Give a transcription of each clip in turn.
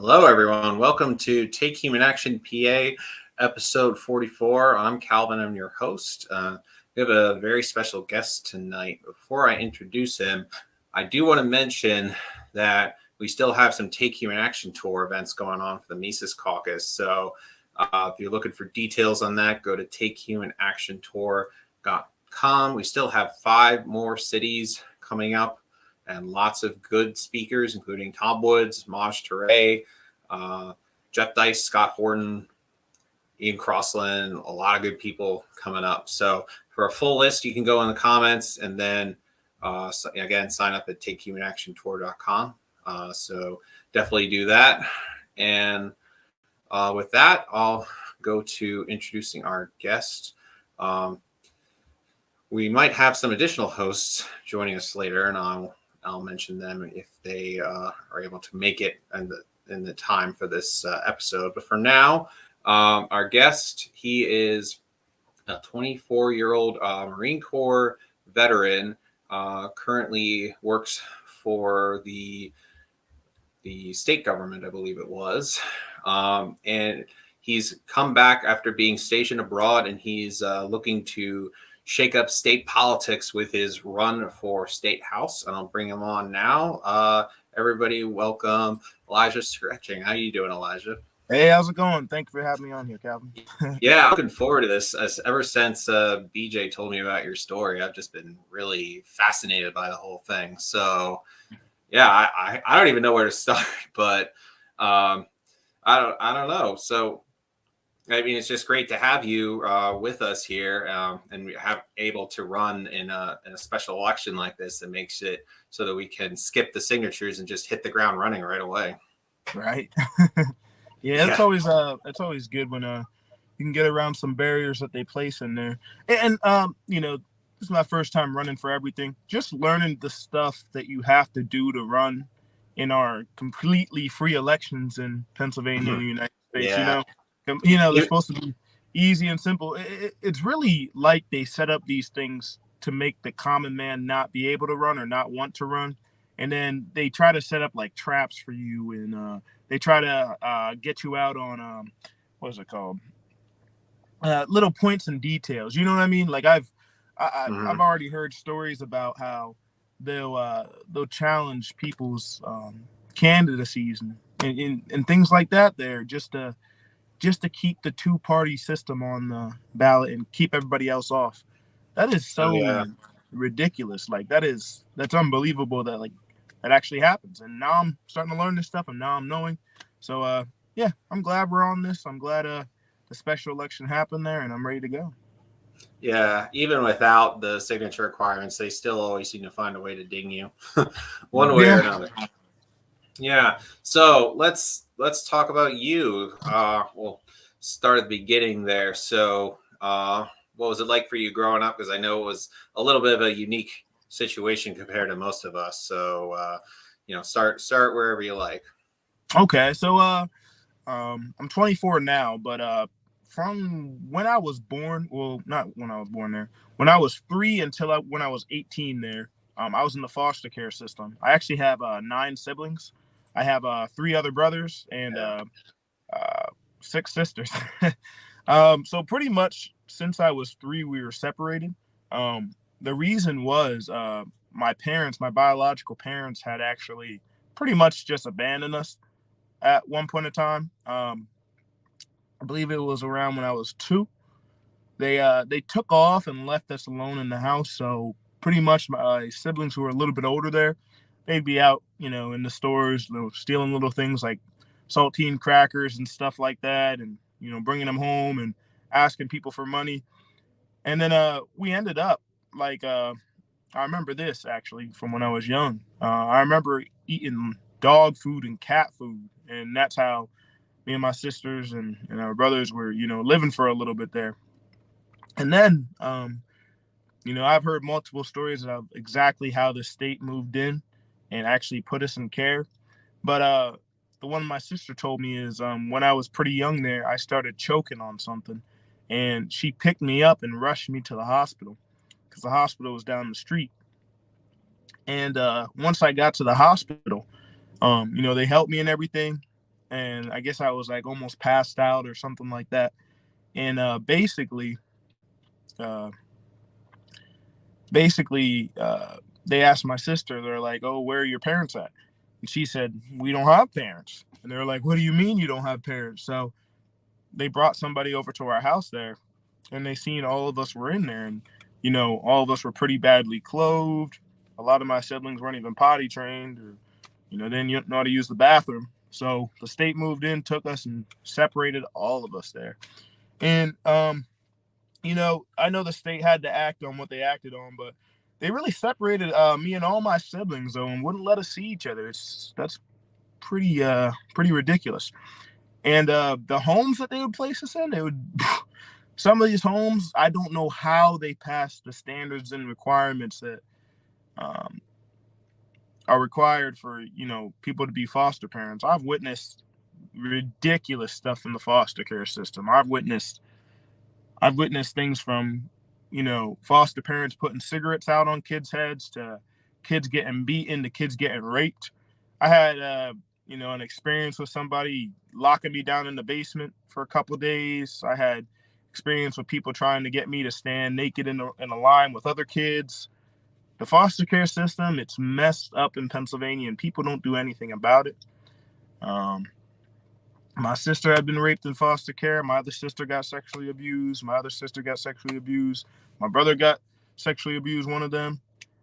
Hello, everyone. Welcome to Take Human Action PA, episode 44. I'm Calvin. I'm your host. We have a very special guest tonight. Before I introduce him, I do want to mention that we still have some Take Human Action Tour events going on for the Mises Caucus. So if you're looking for details on that, go to takehumanaction.tour.com. We still have 5 more cities coming up, and lots of good speakers, including Tom Woods, Toure, Jeff Deist, Scott Horton, Ian Crossland, a lot of good people coming up. So for a full list, you can go in the comments and then, again, sign up at takehumanaction.tour.com. So definitely do that. And with that, I'll go to introducing our guest. We might have some additional hosts joining us later, and I'll mention them if they are able to make it in the time for this episode. But for now, our guest, he is a 24-year-old Marine Corps veteran, currently works for the state government, I believe it was. And he's come back after being stationed abroad, and he's looking to shake up state politics with his run for state house. And I'll bring him on now. Everybody, welcome Elijah Scretching. How you doing, Elijah? Hey, how's it going? Thank you for having me on here, Calvin. Yeah, I'm looking forward to this. Ever since BJ told me about your story, I've just been really fascinated by the whole thing. So, yeah, I don't even know where to start, but I don't know. So, I mean, it's just great to have you with us here, and we have able to run in a special election like this that makes it so that we can skip the signatures and just hit the ground running right away. Right. Yeah, it's always good when you can get around some barriers that they place in there. And this is my first time running for everything. Just learning the stuff that you have to do to run in our completely free elections in Pennsylvania and the United States. Yeah. They're supposed to be easy and simple. It's really like they set up these things to make the common man not be able to run or not want to run. And then they try to set up like traps for you, and they try to get you out on what is it called? Little points and details. You know what I mean? Like I've already heard stories about how they'll challenge people's candidacies and things like that. There just to keep the two-party system on the ballot and keep everybody else off. That is so ridiculous. Like that's unbelievable that that actually happens. And now I'm starting to learn this stuff, and now I'm knowing. So I'm glad we're on this. I'm glad the special election happened there, and I'm ready to go. Yeah, even without the signature requirements, they still always seem to find a way to ding you one way or another. Yeah. So let's talk about you. We'll start at the beginning there. So what was it like for you growing up? Because I know it was a little bit of a unique situation compared to most of us. So start wherever you like. Okay. So I'm 24 now, but from when I was born, well, not when I was born there, when I was 3 until when I was 18 there, I was in the foster care system. I actually have 9 siblings. I have 3 other brothers and 6 sisters. So pretty much since I was 3, we were separated. The reason was my biological parents had actually pretty much just abandoned us at one point in time. I believe it was around when I was 2. They took off and left us alone in the house. So pretty much my siblings who were a little bit older there, they'd be out, in the stores, stealing little things like saltine crackers and stuff like that, and bringing them home and asking people for money. And then we ended up I remember this actually from when I was young. I remember eating dog food and cat food, and that's how me and my sisters and our brothers were, living for a little bit there. And then, I've heard multiple stories of exactly how the state moved in and actually put us in care. But the one my sister told me is when I was pretty young there, I started choking on something, and she picked me up and rushed me to the hospital because the hospital was down the street. And once I got to the hospital, they helped me and everything. and I guess I was like almost passed out or something like that. And basically, they asked my sister. They're like, "Oh, where are your parents at?" And she said, "We don't have parents." And they're like, "What do you mean you don't have parents?" So they brought somebody over to our house there, and they seen all of us were in there, and all of us were pretty badly clothed. A lot of my siblings weren't even potty trained, or they didn't know how to use the bathroom. So the state moved in, took us, and separated all of us there. And I know the state had to act on what they acted on, but they really separated me and all my siblings though, and wouldn't let us see each other. That's pretty ridiculous. And the homes that they would place us in, some of these homes, I don't know how they passed the standards and requirements that are required for people to be foster parents. I've witnessed ridiculous stuff in the foster care system. I've witnessed things from foster parents putting cigarettes out on kids' heads, to kids getting beaten, to kids getting raped. I had an experience with somebody locking me down in the basement for a couple of days. I had experience with people trying to get me to stand naked in a line with other kids. The foster care system, it's messed up in Pennsylvania, and people don't do anything about it. My sister had been raped in foster care. My other sister got sexually abused. My other sister got sexually abused. My brother got sexually abused, one of them.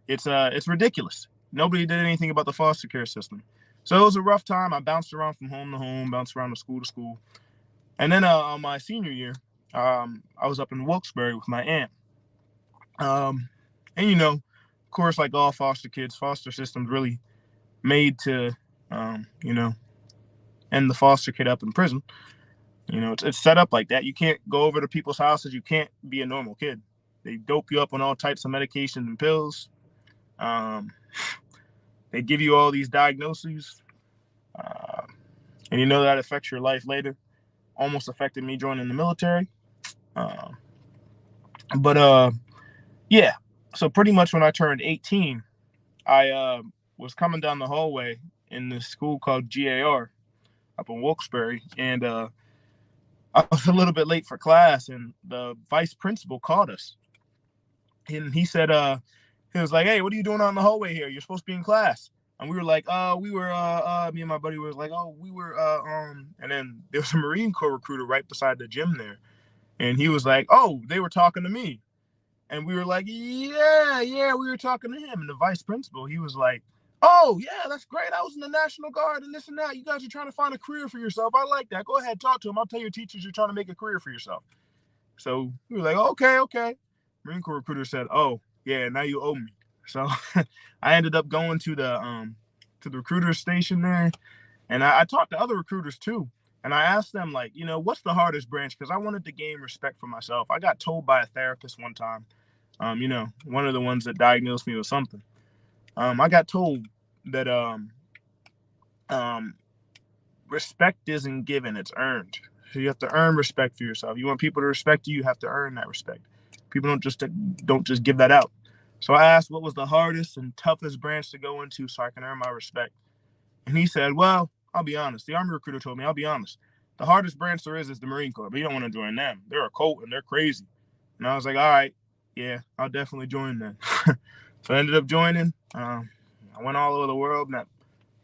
It's ridiculous. Nobody did anything about the foster care system. So it was a rough time. I bounced around from home to home, bounced around to school. And then on my senior year, I was up in Wilkes-Barre with my aunt. And of course, like all foster kids, foster systems really made to, end the foster kid up in prison. It's set up like that. You can't go over to people's houses. You can't be a normal kid. They dope you up on all types of medications and pills. They give you all these diagnoses. And that affects your life later. Almost affected me joining the military. Yeah. So pretty much when I turned 18, I was coming down the hallway in this school called GAR up in Wilkes-Barre, and I was a little bit late for class, and the vice principal called us, and he said, he was like, "Hey, what are you doing out in the hallway here? You're supposed to be in class." And we were like, me and my buddy was like, and then there was a Marine Corps recruiter right beside the gym there, and he was like, "Oh, they were talking to me." And we were like, yeah, we were talking to him. And the vice principal, he was like, "Oh, yeah, that's great. I was in the National Guard and this and that. You guys are trying to find a career for yourself. I like that. Go ahead, talk to him. I'll tell your teachers you're trying to make a career for yourself." So we were like, okay. Marine Corps recruiter said, "Oh, yeah, now you owe me." So I ended up going to the recruiter station there. And I talked to other recruiters too. And I asked them, like, what's the hardest branch? Because I wanted to gain respect for myself. I got told by a therapist one time, one of the ones that diagnosed me with something. I got told that respect isn't given, it's earned. So you have to earn respect for yourself. You want people to respect you, you have to earn that respect. People don't just give that out. So I asked what was the hardest and toughest branch to go into so I can earn my respect. And he said, "Well, I'll be honest. The Army recruiter told me, I'll be honest. The hardest branch there is the Marine Corps, but you don't want to join them. They're a cult and they're crazy." And I was like, "All right, yeah, I'll definitely join them." So I ended up joining. I went all over the world. Met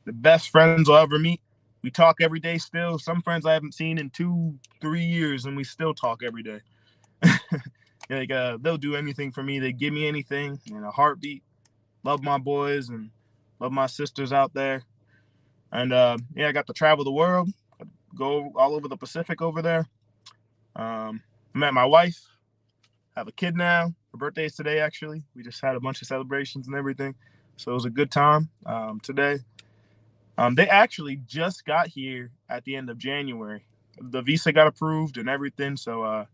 the best friends I'll ever meet. We talk every day still. Some friends I haven't seen in 2-3 years, and we still talk every day. Like they'll do anything for me. They give me anything in a heartbeat. Love my boys and love my sisters out there. And I got to travel the world, go all over the Pacific over there. Met my wife, have a kid now. Her birthday's today, actually. We just had a bunch of celebrations and everything. So it was a good time today. They actually just got here at the end of January. The visa got approved and everything. So,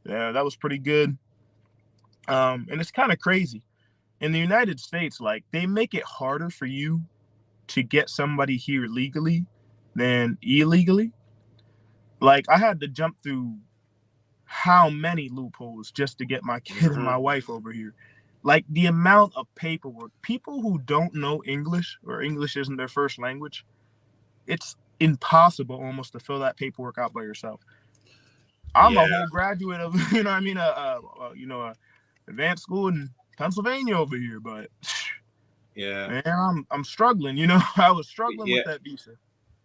that was pretty good. And it's kind of crazy. In the United States, like, they make it harder for you to get somebody here legally than illegally. Like, I had to jump through how many loopholes just to get my kid and my wife over here. Like, the amount of paperwork, people who don't know English or English isn't their first language, it's impossible almost to fill that paperwork out by yourself. I'm a whole graduate of, advanced school in Pennsylvania over here, but man, I'm struggling. I was struggling with that visa.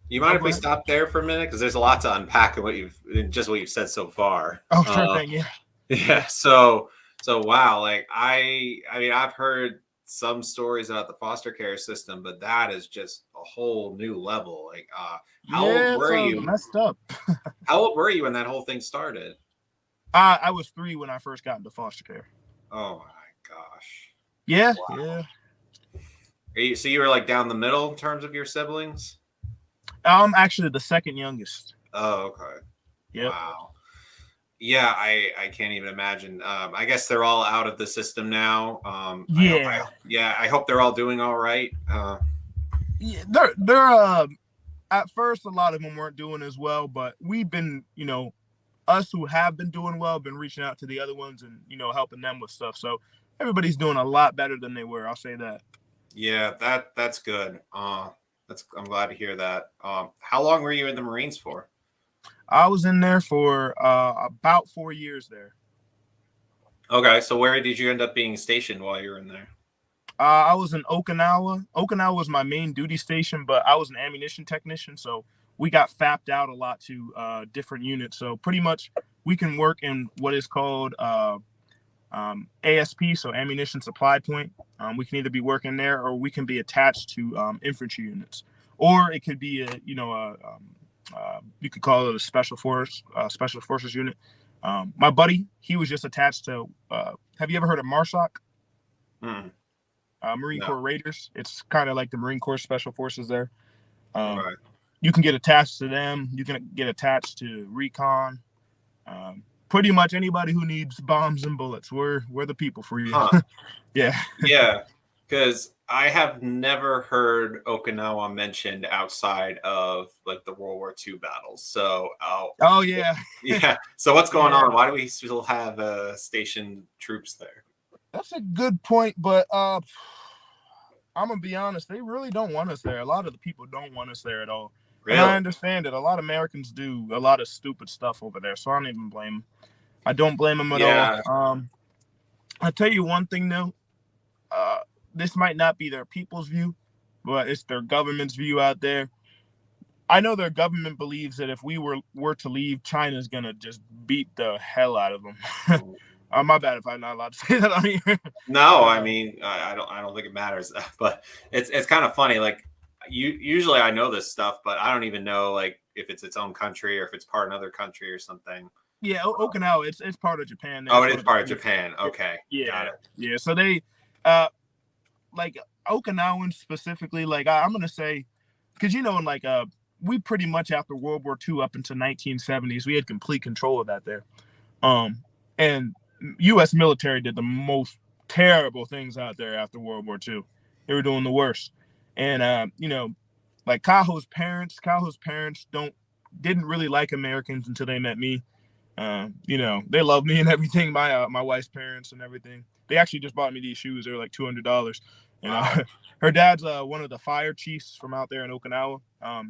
You mind if we stop there for a minute? Because there's a lot to unpack in what you've said so far. Oh, sure thing. Yeah. Yeah. So wow. Like I mean, I've heard some stories about the foster care system, but that is just a whole new level. Like, how old were you? Messed up. How old were you when that whole thing started? I was 3 when I first got into foster care. Oh my gosh. Yeah. Wow. Yeah. So you were like down the middle in terms of your siblings? I'm actually the second youngest. Oh, okay. Yep. Wow. Yeah, I can't even imagine. I guess they're all out of the system now. I hope they're all doing all right. Yeah, they're at first a lot of them weren't doing as well, but we've been, us who have been doing well, been reaching out to the other ones and helping them with stuff. So everybody's doing a lot better than they were. I'll say that. Yeah, that's good. I'm glad to hear that. How long were you in the Marines for? I was in there for about 4 years there. Okay, so where did you end up being stationed while you were in there? I was in Okinawa. Okinawa was my main duty station, but I was an ammunition technician, so we got fapped out a lot to different units. So pretty much we can work in what is called ASP, so ammunition supply point. We can either be working there or we can be attached to infantry units, or it could be you could call it a special forces unit. My buddy, he was just attached to. Have you ever heard of MARSOC? Marine Corps Raiders. It's kind of like the Marine Corps Special Forces there. Right. You can get attached to them. You can get attached to recon. Pretty much anybody who needs bombs and bullets, we're the people for you. Huh. Yeah. Yeah, because I have never heard Okinawa mentioned outside of like the World War II battles. So, oh yeah. Yeah. So what's going on? Why do we still have stationed troops there? That's a good point, but I'm gonna be honest. They really don't want us there. A lot of the people don't want us there at all. Really? And I understand it. A lot of Americans do a lot of stupid stuff over there, so I don't even blame them. I don't blame them at all. I'll tell you one thing though. This might not be their people's view, but it's their government's view out there. I know their government believes that if we were to leave, China's gonna just beat the hell out of them. My bad if I'm not allowed to say that on here. No, I mean I don't think it matters, but it's kind of funny. Like usually I know this stuff, but I don't even know like if it's its own country or if it's part of another country or something. Yeah, Okinawa, it's part of Japan. Oh, it is part of Japan. Okay, yeah, got it. Yeah. So they, like Okinawans specifically, like I'm gonna say, because we pretty much after World War II up into 1970s, we had complete control of that there, and U.S. military did the most terrible things out there after World War II. They were doing the worst, and like Kaho's parents didn't really like Americans until they met me. They love me and everything. My wife's parents and everything. They actually just bought me these shoes. They were like $200. And her dad's one of the fire chiefs from out there in Okinawa.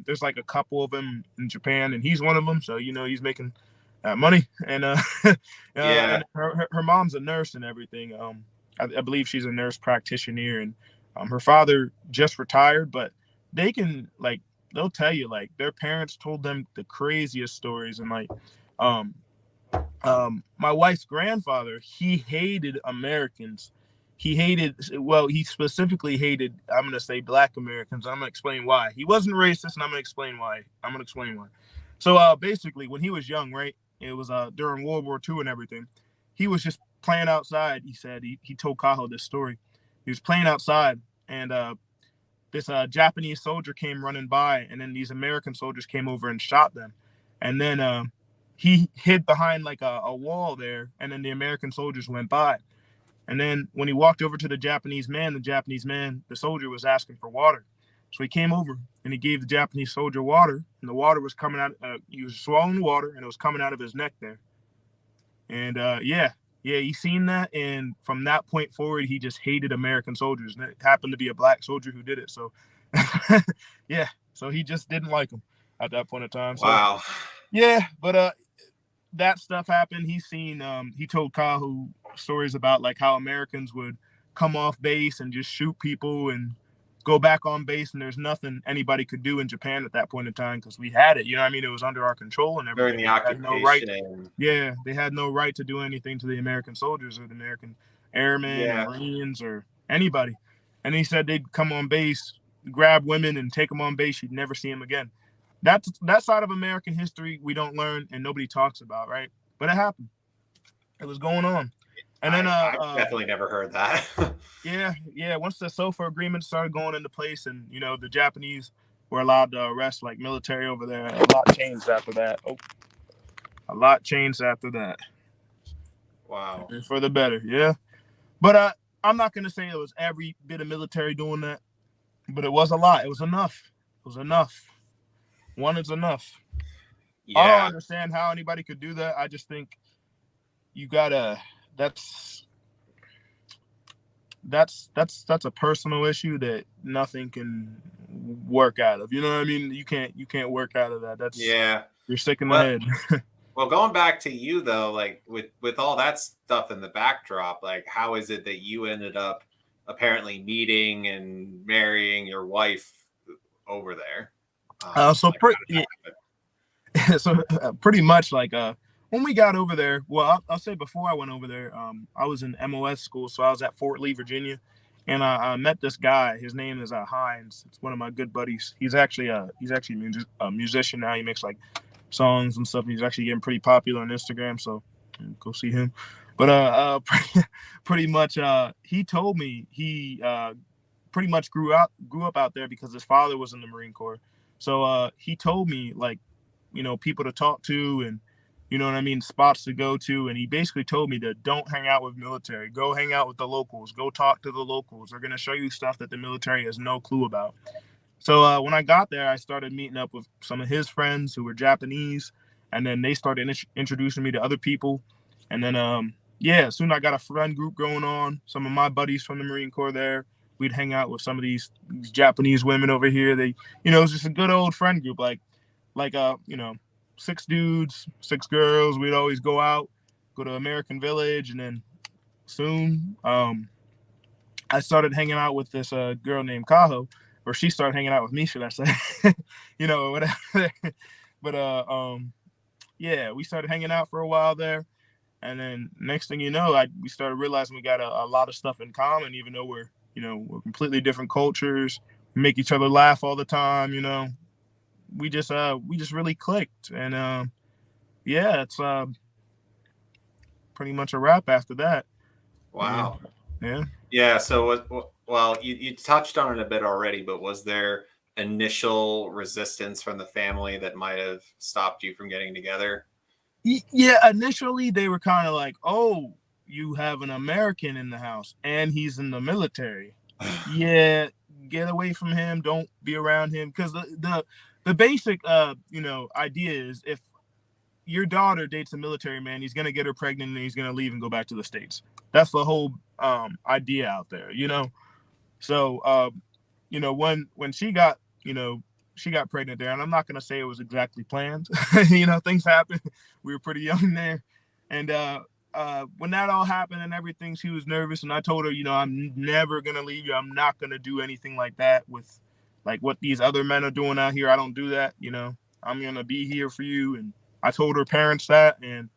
There's like a couple of them in Japan, and he's one of them. So he's making money. And and her mom's a nurse and everything. I believe she's a nurse practitioner, and her father just retired. But they can they'll tell you like their parents told them the craziest stories, and my wife's grandfather, he hated Americans. He specifically hated, I'm going to say black Americans. I'm going to explain why. He wasn't racist, and I'm going to explain why. So basically, when he was young, right, it was during World War II and everything, he was just playing outside. He said, he told Kaho this story. He was playing outside, and this Japanese soldier came running by, and then these American soldiers came over and shot them. And then he hid behind like a wall there, and then the American soldiers went by. And then when he walked over to the soldier was asking for water. So he came over and he gave the Japanese soldier water, and the water was coming out. He was swallowing water, and it was coming out of his neck there. And he seen that, and from that point forward, he just hated American soldiers. And it happened to be a black soldier who did it. So, so he just didn't like them. at that point in time. So Wow. yeah, but that stuff happened. He's seen he told Kahu stories about like how Americans would come off base and just shoot people and go back on base, and there's nothing anybody could do in Japan at that point in time because we had it. You know what I mean? It was under our control and During everything. the They had no right. occupation. Yeah, they had no right to do anything to the American soldiers or the American airmen Yeah. or Marines or anybody. And he said they'd come on base, grab women, and take them on base. You'd never see them again. That's that side of American history we don't learn and nobody talks about, right? But it happened. It was going on. And then I've definitely never heard that. yeah. Once the SOFA agreement started going into place, and you know the Japanese were allowed to arrest like military over there, a lot changed after that. A lot changed after that. Wow. And for the better, yeah. But I'm not gonna say it was every bit of military doing that, but it was a lot. It was enough. It was enough. One is enough. Yeah. I don't understand how anybody could do that. I just think you gotta. That's a personal issue that nothing can work out of. You know what I mean? You can't work out of that. That's you're sick in the head. Well, going back to you though, like with all that stuff in the backdrop, like how is it that you ended up apparently meeting and marrying your wife over there? Pretty much like when we got over there, well, I'll say before I went over there, I was in MOS school, so I was at Fort Lee, Virginia, and I met this guy. His name is Hines. It's one of my good buddies. He's actually a musician now. He makes like songs and stuff. He's actually getting pretty popular on Instagram, so go see him. But pretty much, he told me he pretty much grew up out there because his father was in the Marine Corps. So he told me like, you know, people to talk to and, you know what I mean, spots to go to. And he basically told me to don't hang out with military. Go hang out with the locals. Go talk to the locals. They're going to show you stuff that the military has no clue about. So when I got there, I started meeting up with some of his friends who were Japanese. And then they started introducing me to other people. And then, soon I got a friend group going on. Some of my buddies from the Marine Corps there. We'd hang out with some of these Japanese women over here. They, you know, it was just a good old friend group. Like, 6 dudes, 6 girls. We'd always go out, go to American Village, and then soon I started hanging out with this girl named Kaho, or she started hanging out with me, should I say? You know, whatever. But we started hanging out for a while there, and then next thing you know, we started realizing we got a lot of stuff in common, even though we're completely different cultures. We make each other laugh all the time, you know. We just really clicked, and it's pretty much a wrap after that. Wow. Yeah. So you touched on it a bit already, but was there initial resistance from the family that might have stopped you from getting together? Yeah, initially they were kind of like, "Oh, you have an American in the house, and he's in the military. Yeah, get away from him. Don't be around him." Because the basic, idea is if your daughter dates a military man, he's going to get her pregnant and he's going to leave and go back to the States. That's the whole idea out there, you know? So, when she got pregnant there, and I'm not going to say it was exactly planned, things happen. We were pretty young there. And when that all happened and everything, she was nervous. And I told her, I'm never going to leave you. I'm not going to do anything like that with like what these other men are doing out here. I don't do that. I'm going to be here for you. And I told her parents that, and,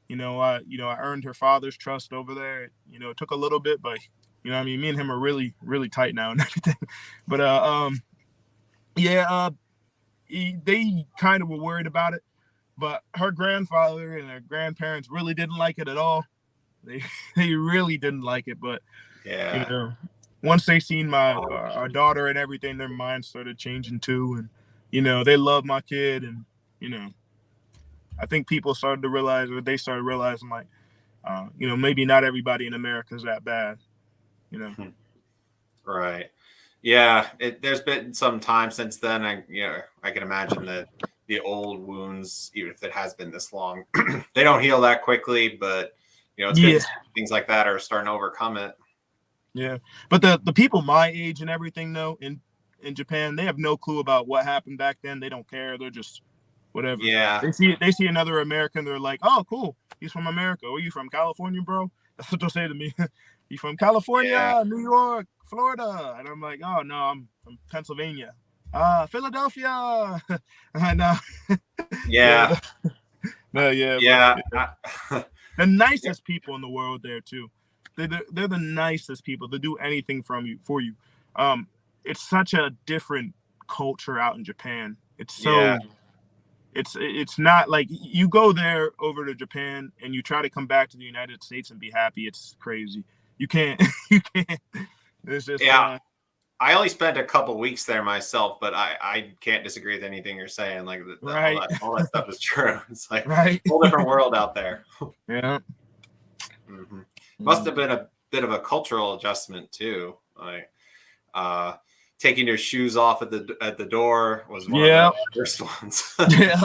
I earned her father's trust over there. It took a little bit, but me and him are really, really tight now and everything. But, they kind of were worried about it, but her grandfather and her grandparents really didn't like it at all. They really didn't like it, but once they seen our daughter and everything, their minds started changing too. And, they love my kid. And, I think people started to realize, or they started realizing like, maybe not everybody in America is that bad, Right. Yeah. There's been some time since then. I can imagine that the old wounds, even if it has been this long, they don't heal that quickly, but it's good things like that are starting to overcome it. Yeah. But the people my age and everything though, and in Japan. They have no clue about what happened back then. They don't care. They're just whatever. Yeah. They see another American. They're like, oh, cool. He's from America. Where you from? California, bro? That's what they'll say to me. You from California, New York, Florida? And I'm like, oh no, I'm from Pennsylvania. Philadelphia. No. Yeah. No, yeah. Yeah. But, the nicest people in the world there too. They're the nicest people. They do anything for you. It's such a different culture out in Japan. It's so it's not like you go there over to Japan and you try to come back to the United States and be happy. It's crazy. You can't. You can't. It's just I only spent a couple weeks there myself, but I can't disagree with anything you're saying. Like all that stuff is true. It's like a whole different world out there. Yeah. Mm-hmm. Must have been a bit of a cultural adjustment too. Like taking your shoes off at the door was one of the first ones. Yeah.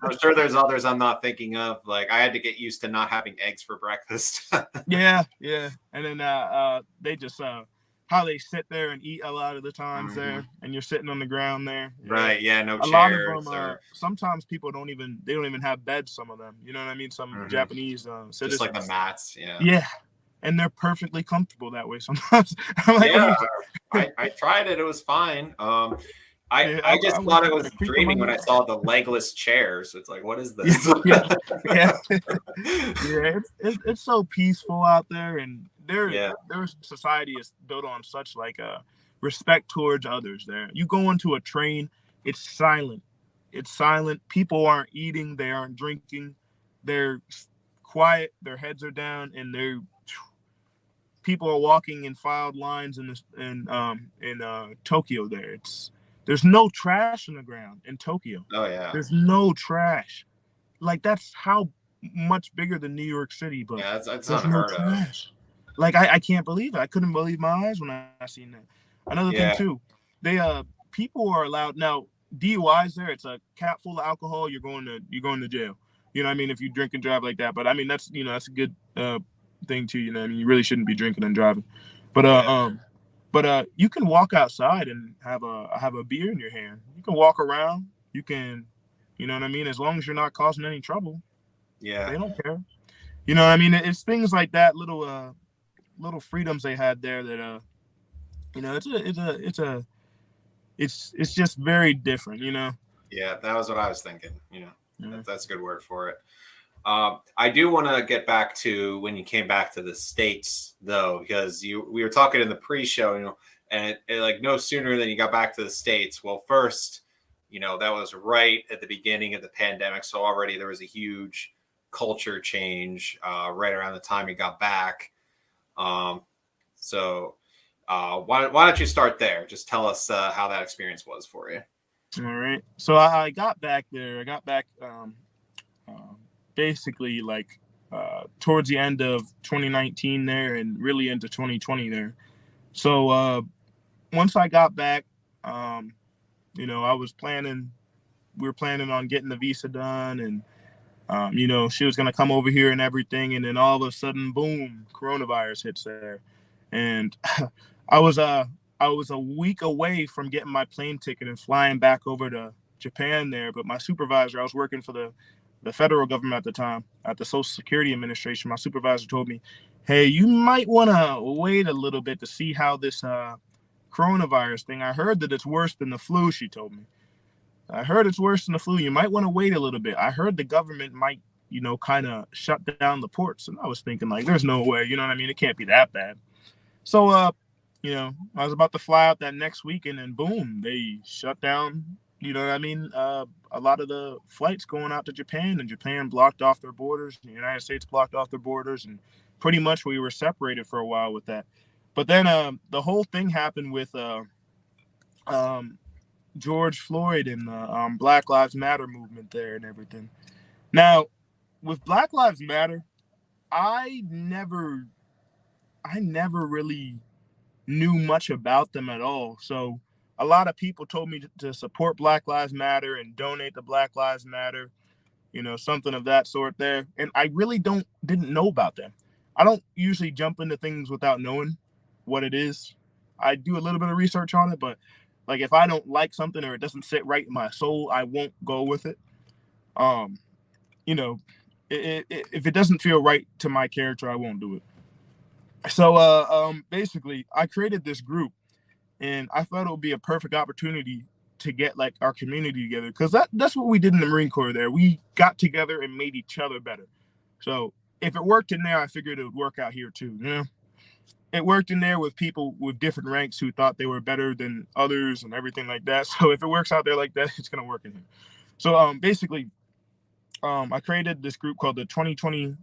I'm sure there's others I'm not thinking of. Like I had to get used to not having eggs for breakfast. Yeah. And then they just how they sit there and eat a lot of the times there, and you're sitting on the ground there. Right. Yeah. No chairs. A lot of them. Sometimes people don't even have beds. Some of them. You know what I mean? Some Japanese citizens. Just like the mats. Yeah. Yeah. And they're perfectly comfortable that way sometimes. I'm like, I tried it. It was fine. I just thought I was dreaming when I saw the legless chairs. It's like, what is this? It's so peaceful out there, and their society is built on such like a respect towards others. There, you go into a train, it's silent. It's silent. People aren't eating. They aren't drinking. They're quiet. Their heads are down, and people are walking in filed lines in Tokyo. There's no trash on the ground in Tokyo. Oh yeah. There's no trash. Like that's how much bigger than New York City, but it's not no trash. Like I can't believe it. I couldn't believe my eyes when I seen that. Another thing too, they people are allowed now. DUIs there, it's a cap full of alcohol. You're going to jail. You know what I mean? If you drink and drive like that. But I mean that's a good thing too. You know what I mean? You really shouldn't be drinking and driving. But you can walk outside and have a beer in your hand. You can walk around. You can, you know what I mean? As long as you're not causing any trouble. Yeah. They don't care. You know what I mean? It's things like that, little freedoms they had there that it's just very different, you know? Yeah, that was what I was thinking, you know. That's a good word for it. I do want to get back to when you came back to the States, though, because we were talking in the pre-show, you know, and like no sooner than you got back to the States. Well, first, you know, that was right at the beginning of the pandemic, so already there was a huge culture change right around the time you got back. So why don't you start there? Just tell us how that experience was for you. All right. So I got back there. I got back basically like towards the end of 2019 there and really into 2020 there. So once I got back, you know, we were planning on getting the visa done, and you know, she was going to come over here and everything. And then all of a sudden, boom, coronavirus hits there. And I was a week away from getting my plane ticket and flying back over to Japan there. But my supervisor, I was working for the federal government at the time, at the Social Security Administration. My supervisor told me, hey, you might want to wait a little bit to see how this coronavirus thing, I heard that it's worse than the flu, she told me. I heard it's worse than the flu. You might want to wait a little bit. I heard the government might, you know, kind of shut down the ports. And I was thinking, like, there's no way, you know what I mean? It can't be that bad. So, you know, I was about to fly out that next week, and then boom, they shut down, you know what I mean? A lot of the flights going out to Japan, and Japan blocked off their borders. The United States blocked off their borders, and pretty much we were separated for a while with that. But then the whole thing happened with George Floyd and the Black Lives Matter movement there and everything. Now, with Black Lives Matter, I never really knew much about them at all. So a lot of people told me to support Black Lives Matter and donate to Black Lives Matter, you know, something of that sort there. And I really didn't know about them. I don't usually jump into things without knowing what it is. I do a little bit of research on it, but Like if I don't like something or it doesn't sit right in my soul, I won't go with it. You know, if it doesn't feel right to my character, I won't do it. So basically, I created this group, and I thought it would be a perfect opportunity to get like our community together, because that's what we did in the Marine Corps. There, we got together and made each other better. So if it worked in there, I figured it would work out here too. You know, it worked in there with people with different ranks who thought they were better than others and everything like that. So if it works out there like that, it's gonna work in here. So basically, I created this group called the 2020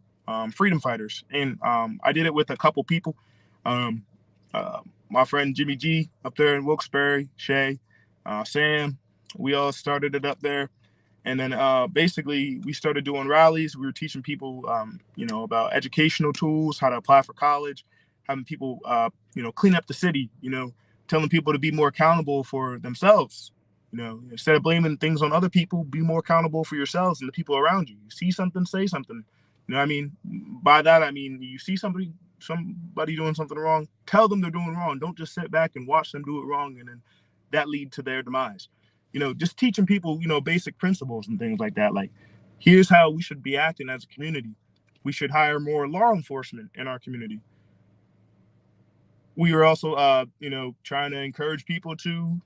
Freedom Fighters, and I did it with a couple people. My friend Jimmy G up there in Wilkes-Barre, Shay, Sam, we all started it up there. And then basically we started doing rallies. We were teaching people, about educational tools, how to apply for college, having people, clean up the city, telling people to be more accountable for themselves. Instead of blaming things on other people, be more accountable for yourselves and the people around you. You see something, say something. You know what I mean? By that, I mean, you see somebody doing something wrong, tell them they're doing wrong. Don't just sit back and watch them do it wrong and then that lead to their demise. Just teaching people, basic principles and things like that. Like, here's how we should be acting as a community. We should hire more law enforcement in our community. We were also, trying to encourage people to,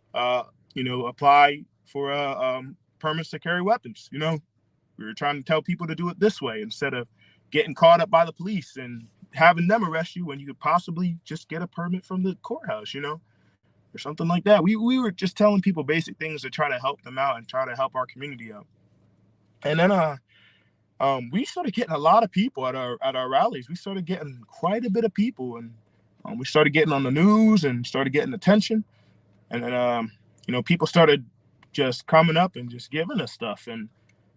apply for permits to carry weapons. We were trying to tell people to do it this way instead of getting caught up by the police and having them arrest you when you could possibly just get a permit from the courthouse, or something like that. We were just telling people basic things to try to help them out and try to help our community out. And then we started getting a lot of people at our rallies. We started getting quite a bit of people, and we started getting on the news and started getting attention. And then people started just coming up and just giving us stuff, and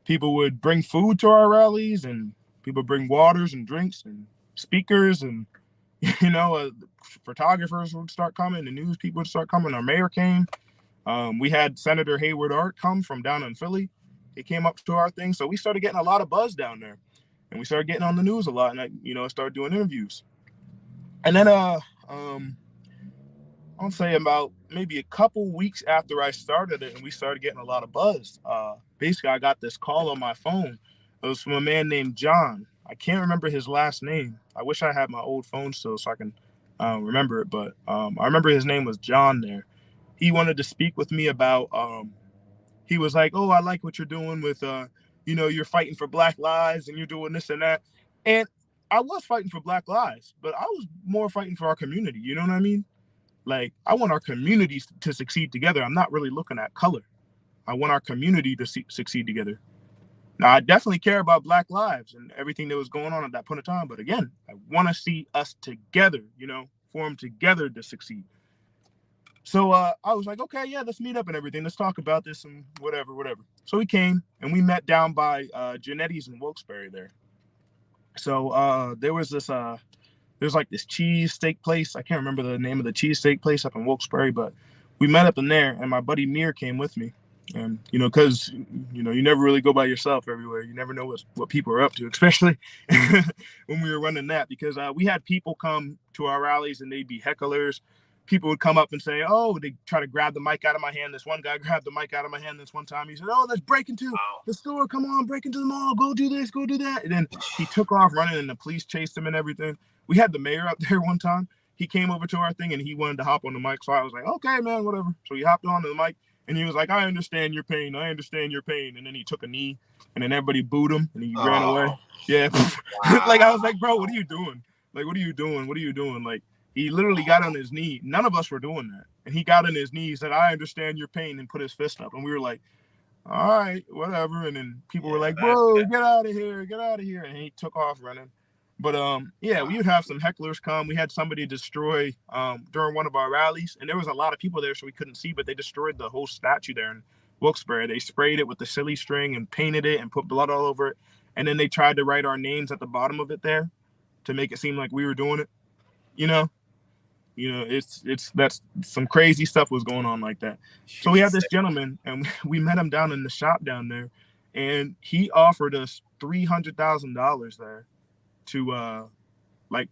people would bring food to our rallies, and people bring waters and drinks and speakers, and photographers would start coming, the news people would start coming. Our mayor came. We had Senator Hayward Art come from down in Philly. He came up to our thing, so we started getting a lot of buzz down there, and we started getting on the news a lot, and I started doing interviews. And then I'll say about maybe a couple weeks after I started it and we started getting a lot of buzz, basically I got this call on my phone. It was from a man named John. I can't remember his last name. I wish I had my old phone still so I can remember it, but I remember his name was John there. He wanted to speak with me about, he was like, oh, I like what you're doing with, you're fighting for Black lives and you're doing this and that. And I was fighting for Black lives, but I was more fighting for our community. You know what I mean? Like, I want our communities to succeed together. I'm not really looking at color. I want our community to succeed together. Now, I definitely care about Black lives and everything that was going on at that point of time. But again, I want to see us together, form together to succeed. So I was like, okay, yeah, let's meet up and everything. Let's talk about this and whatever. So we came and we met down by Janetti's in Wilkes-Barre there. So there was this, there's like this cheese steak place. I can't remember the name of the cheese steak place up in Wilkes-Barre, but we met up in there, and my buddy Mir came with me. And, because, you never really go by yourself everywhere. You never know what people are up to, especially when we were running that, because we had people come to our rallies and they'd be hecklers. People would come up and say, oh, they try to grab the mic out of my hand. This one guy grabbed the mic out of my hand this one time. He said, oh, let's break into the store. Come on, break into the mall. Go do this, go do that. And then he took off running and the police chased him and everything. We had the mayor up there one time. He came over to our thing and he wanted to hop on the mic. So I was like, okay, man, whatever. So he hopped on the mic and he was like, I understand your pain. I understand your pain. And then he took a knee and then everybody booed him and he ran away. Yeah. Like, I was like, bro, what are you doing? Like, what are you doing? What are you doing? Like, he literally got on his knee. None of us were doing that. And he got on his knee, said, I understand your pain, and put his fist up. And we were like, all right, whatever. And then people were like, bro, get out of here. Get out of here. And he took off running. But yeah, we would have some hecklers come. We had somebody destroy during one of our rallies. And there was a lot of people there, so we couldn't see, but they destroyed the whole statue there in Wilkes-Barre. They sprayed it with the silly string and painted it and put blood all over it. And then they tried to write our names at the bottom of it there to make it seem like we were doing it. That's some crazy stuff was going on like that. So we had this gentleman and we met him down in the shop down there, and he offered us $300,000 there to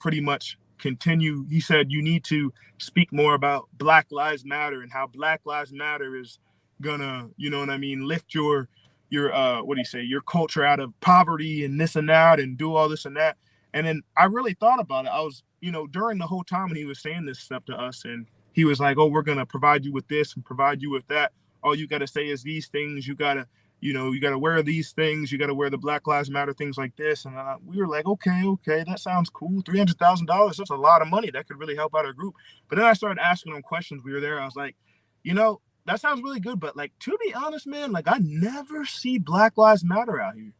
pretty much continue. He said you need to speak more about Black Lives Matter and how Black Lives Matter is gonna, you know what I mean, lift your what do you say, your culture out of poverty and this and that and do all this and that. And then I really thought about it. I was, you know, during the whole time when he was saying this stuff to us, and he was like, oh, we're gonna provide you with this and provide you with that. All you gotta say is these things. You gotta, you know, you gotta wear these things. You gotta wear the Black Lives Matter things like this. And we were like, okay, that sounds cool. $300,000, that's a lot of money. That could really help out our group. But then I started asking him questions. We were there. I was like, you know, that sounds really good, but like, to be honest, man, like I never see Black Lives Matter out here.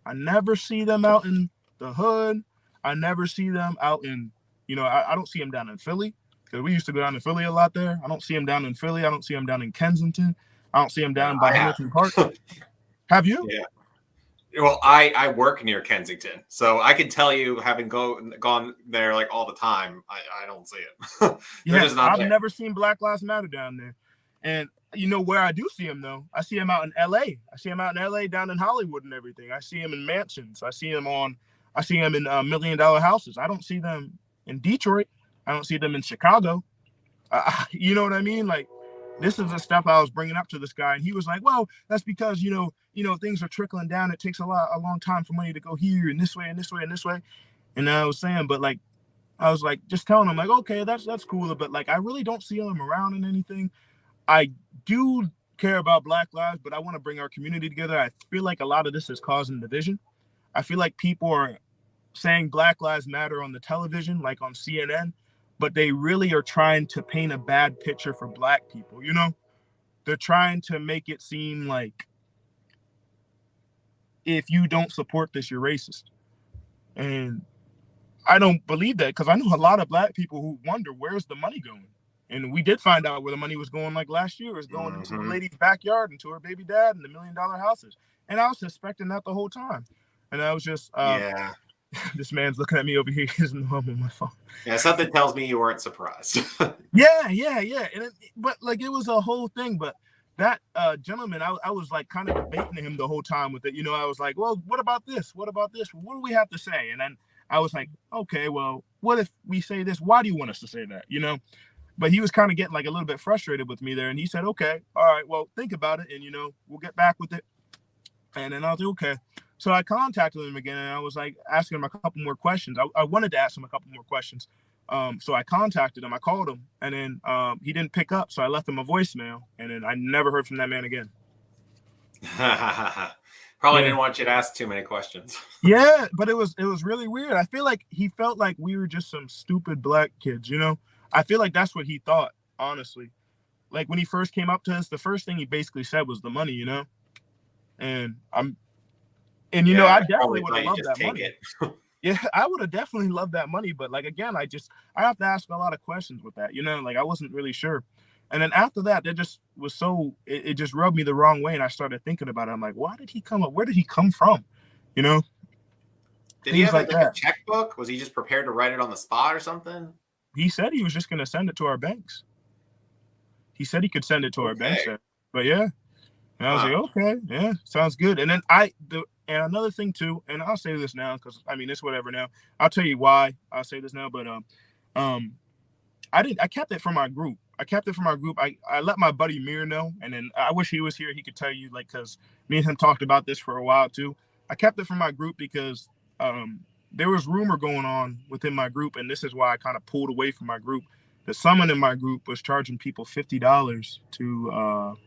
I never see them out in the hood. I never see them out in, you know, I don't see them down in Philly, because we used to go down to Philly a lot there. I don't see them down in Philly. I don't see them down in Kensington. I don't see them down by Hamilton Park. Have you? Yeah. Well, I work near Kensington, so I can tell you, having gone there like all the time, I don't see it. Yeah, I've never seen Black Lives Matter down there. And you know where I do see him though? I see him out in LA. I see him out in LA, down in Hollywood and everything. I see him in mansions. I see him in $1 million houses. I don't see them in Detroit. I don't see them in Chicago. You know what I mean? Like, this is the stuff I was bringing up to this guy, and he was like, well, that's because, you know, things are trickling down. It takes a long time for money to go here and this way and this way and this way. And I was saying, but like, I was like, just telling him like, okay, that's cool. But like, I really don't see him around in anything. I do care about Black lives, but I want to bring our community together. I feel like a lot of this is causing division. I feel like people are saying Black Lives Matter on the television, like on CNN, but they really are trying to paint a bad picture for Black people, you know? They're trying to make it seem like if you don't support this, you're racist. And I don't believe that, because I know a lot of Black people who wonder, where's the money going? And we did find out where the money was going. Like last year, it was going into the lady's backyard, into her baby dad, and the $1 million houses. And I was suspecting that the whole time. And I was just, yeah. This man's looking at me over here. He's I'm on my phone. Yeah, something tells me you weren't surprised. Yeah. But like, it was a whole thing. But that gentleman, I was like kind of debating him the whole time with it. You know, I was like, well, what about this? What about this? What do we have to say? And then I was like, okay, well, what if we say this? Why do you want us to say that? You know? But he was kind of getting like a little bit frustrated with me there. And he said, okay, all right, well, think about it. And, you know, we'll get back with it. And then I was like, okay. So I contacted him again, and I was like asking him a couple more questions. I wanted to ask him a couple more questions. So I contacted him. I called him, and then he didn't pick up. So I left him a voicemail, and then I never heard from that man again. Probably didn't want you to ask too many questions. Yeah, but it was really weird. I feel like he felt like we were just some stupid Black kids, you know? I feel like that's what he thought, honestly. Like when he first came up to us, the first thing he basically said was the money, you know? And you know, I definitely would have loved that money. Yeah, I would have definitely loved that money. But like, again, I have to ask a lot of questions with that, you know, like I wasn't really sure. And then after that, that just was it just rubbed me the wrong way. And I started thinking about it. I'm like, why did he come up? Where did he come from? You know? Did he have like a checkbook? Was he just prepared to write it on the spot or something? He said he was just going to send it to our banks. He said he could send it to our banks. But yeah. And I was like, okay, yeah, sounds good. And then and another thing too, and I'll say this now, because I mean, it's whatever now. I'll tell you why I'll say this now, but I kept it from our group. I let my buddy Mir know, and then I wish he was here. He could tell you, like, because me and him talked about this for a while too. I kept it from my group because there was rumor going on within my group, and this is why I kind of pulled away from my group. That someone in my group was charging people $50 to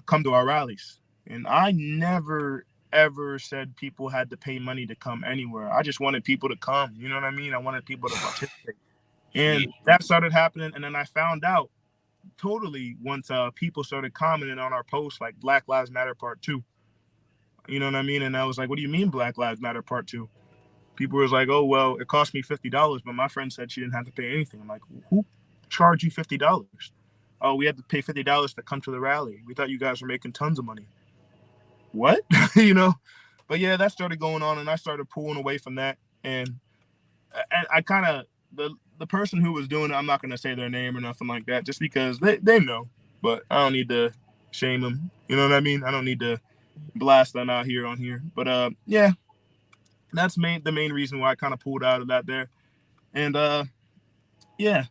come to our rallies. And I never, ever said people had to pay money to come anywhere. I just wanted people to come. You know what I mean? I wanted people to participate. And that started happening. And then I found out totally once people started commenting on our posts like Black Lives Matter Part 2. You know what I mean? And I was like, what do you mean Black Lives Matter Part 2? People was like, oh, well, it cost me $50, but my friend said she didn't have to pay anything. I'm like, who charged you $50? Oh, we had to pay $50 to come to the rally. We thought you guys were making tons of money. What? You know? But yeah, that started going on, and I started pulling away from that. And I kind of, the person who was doing it, I'm not going to say their name or nothing like that, just because they know. But I don't need to shame them. You know what I mean? I don't need to blast them out on here. But yeah, that's the main reason why I kind of pulled out of that there. And yeah,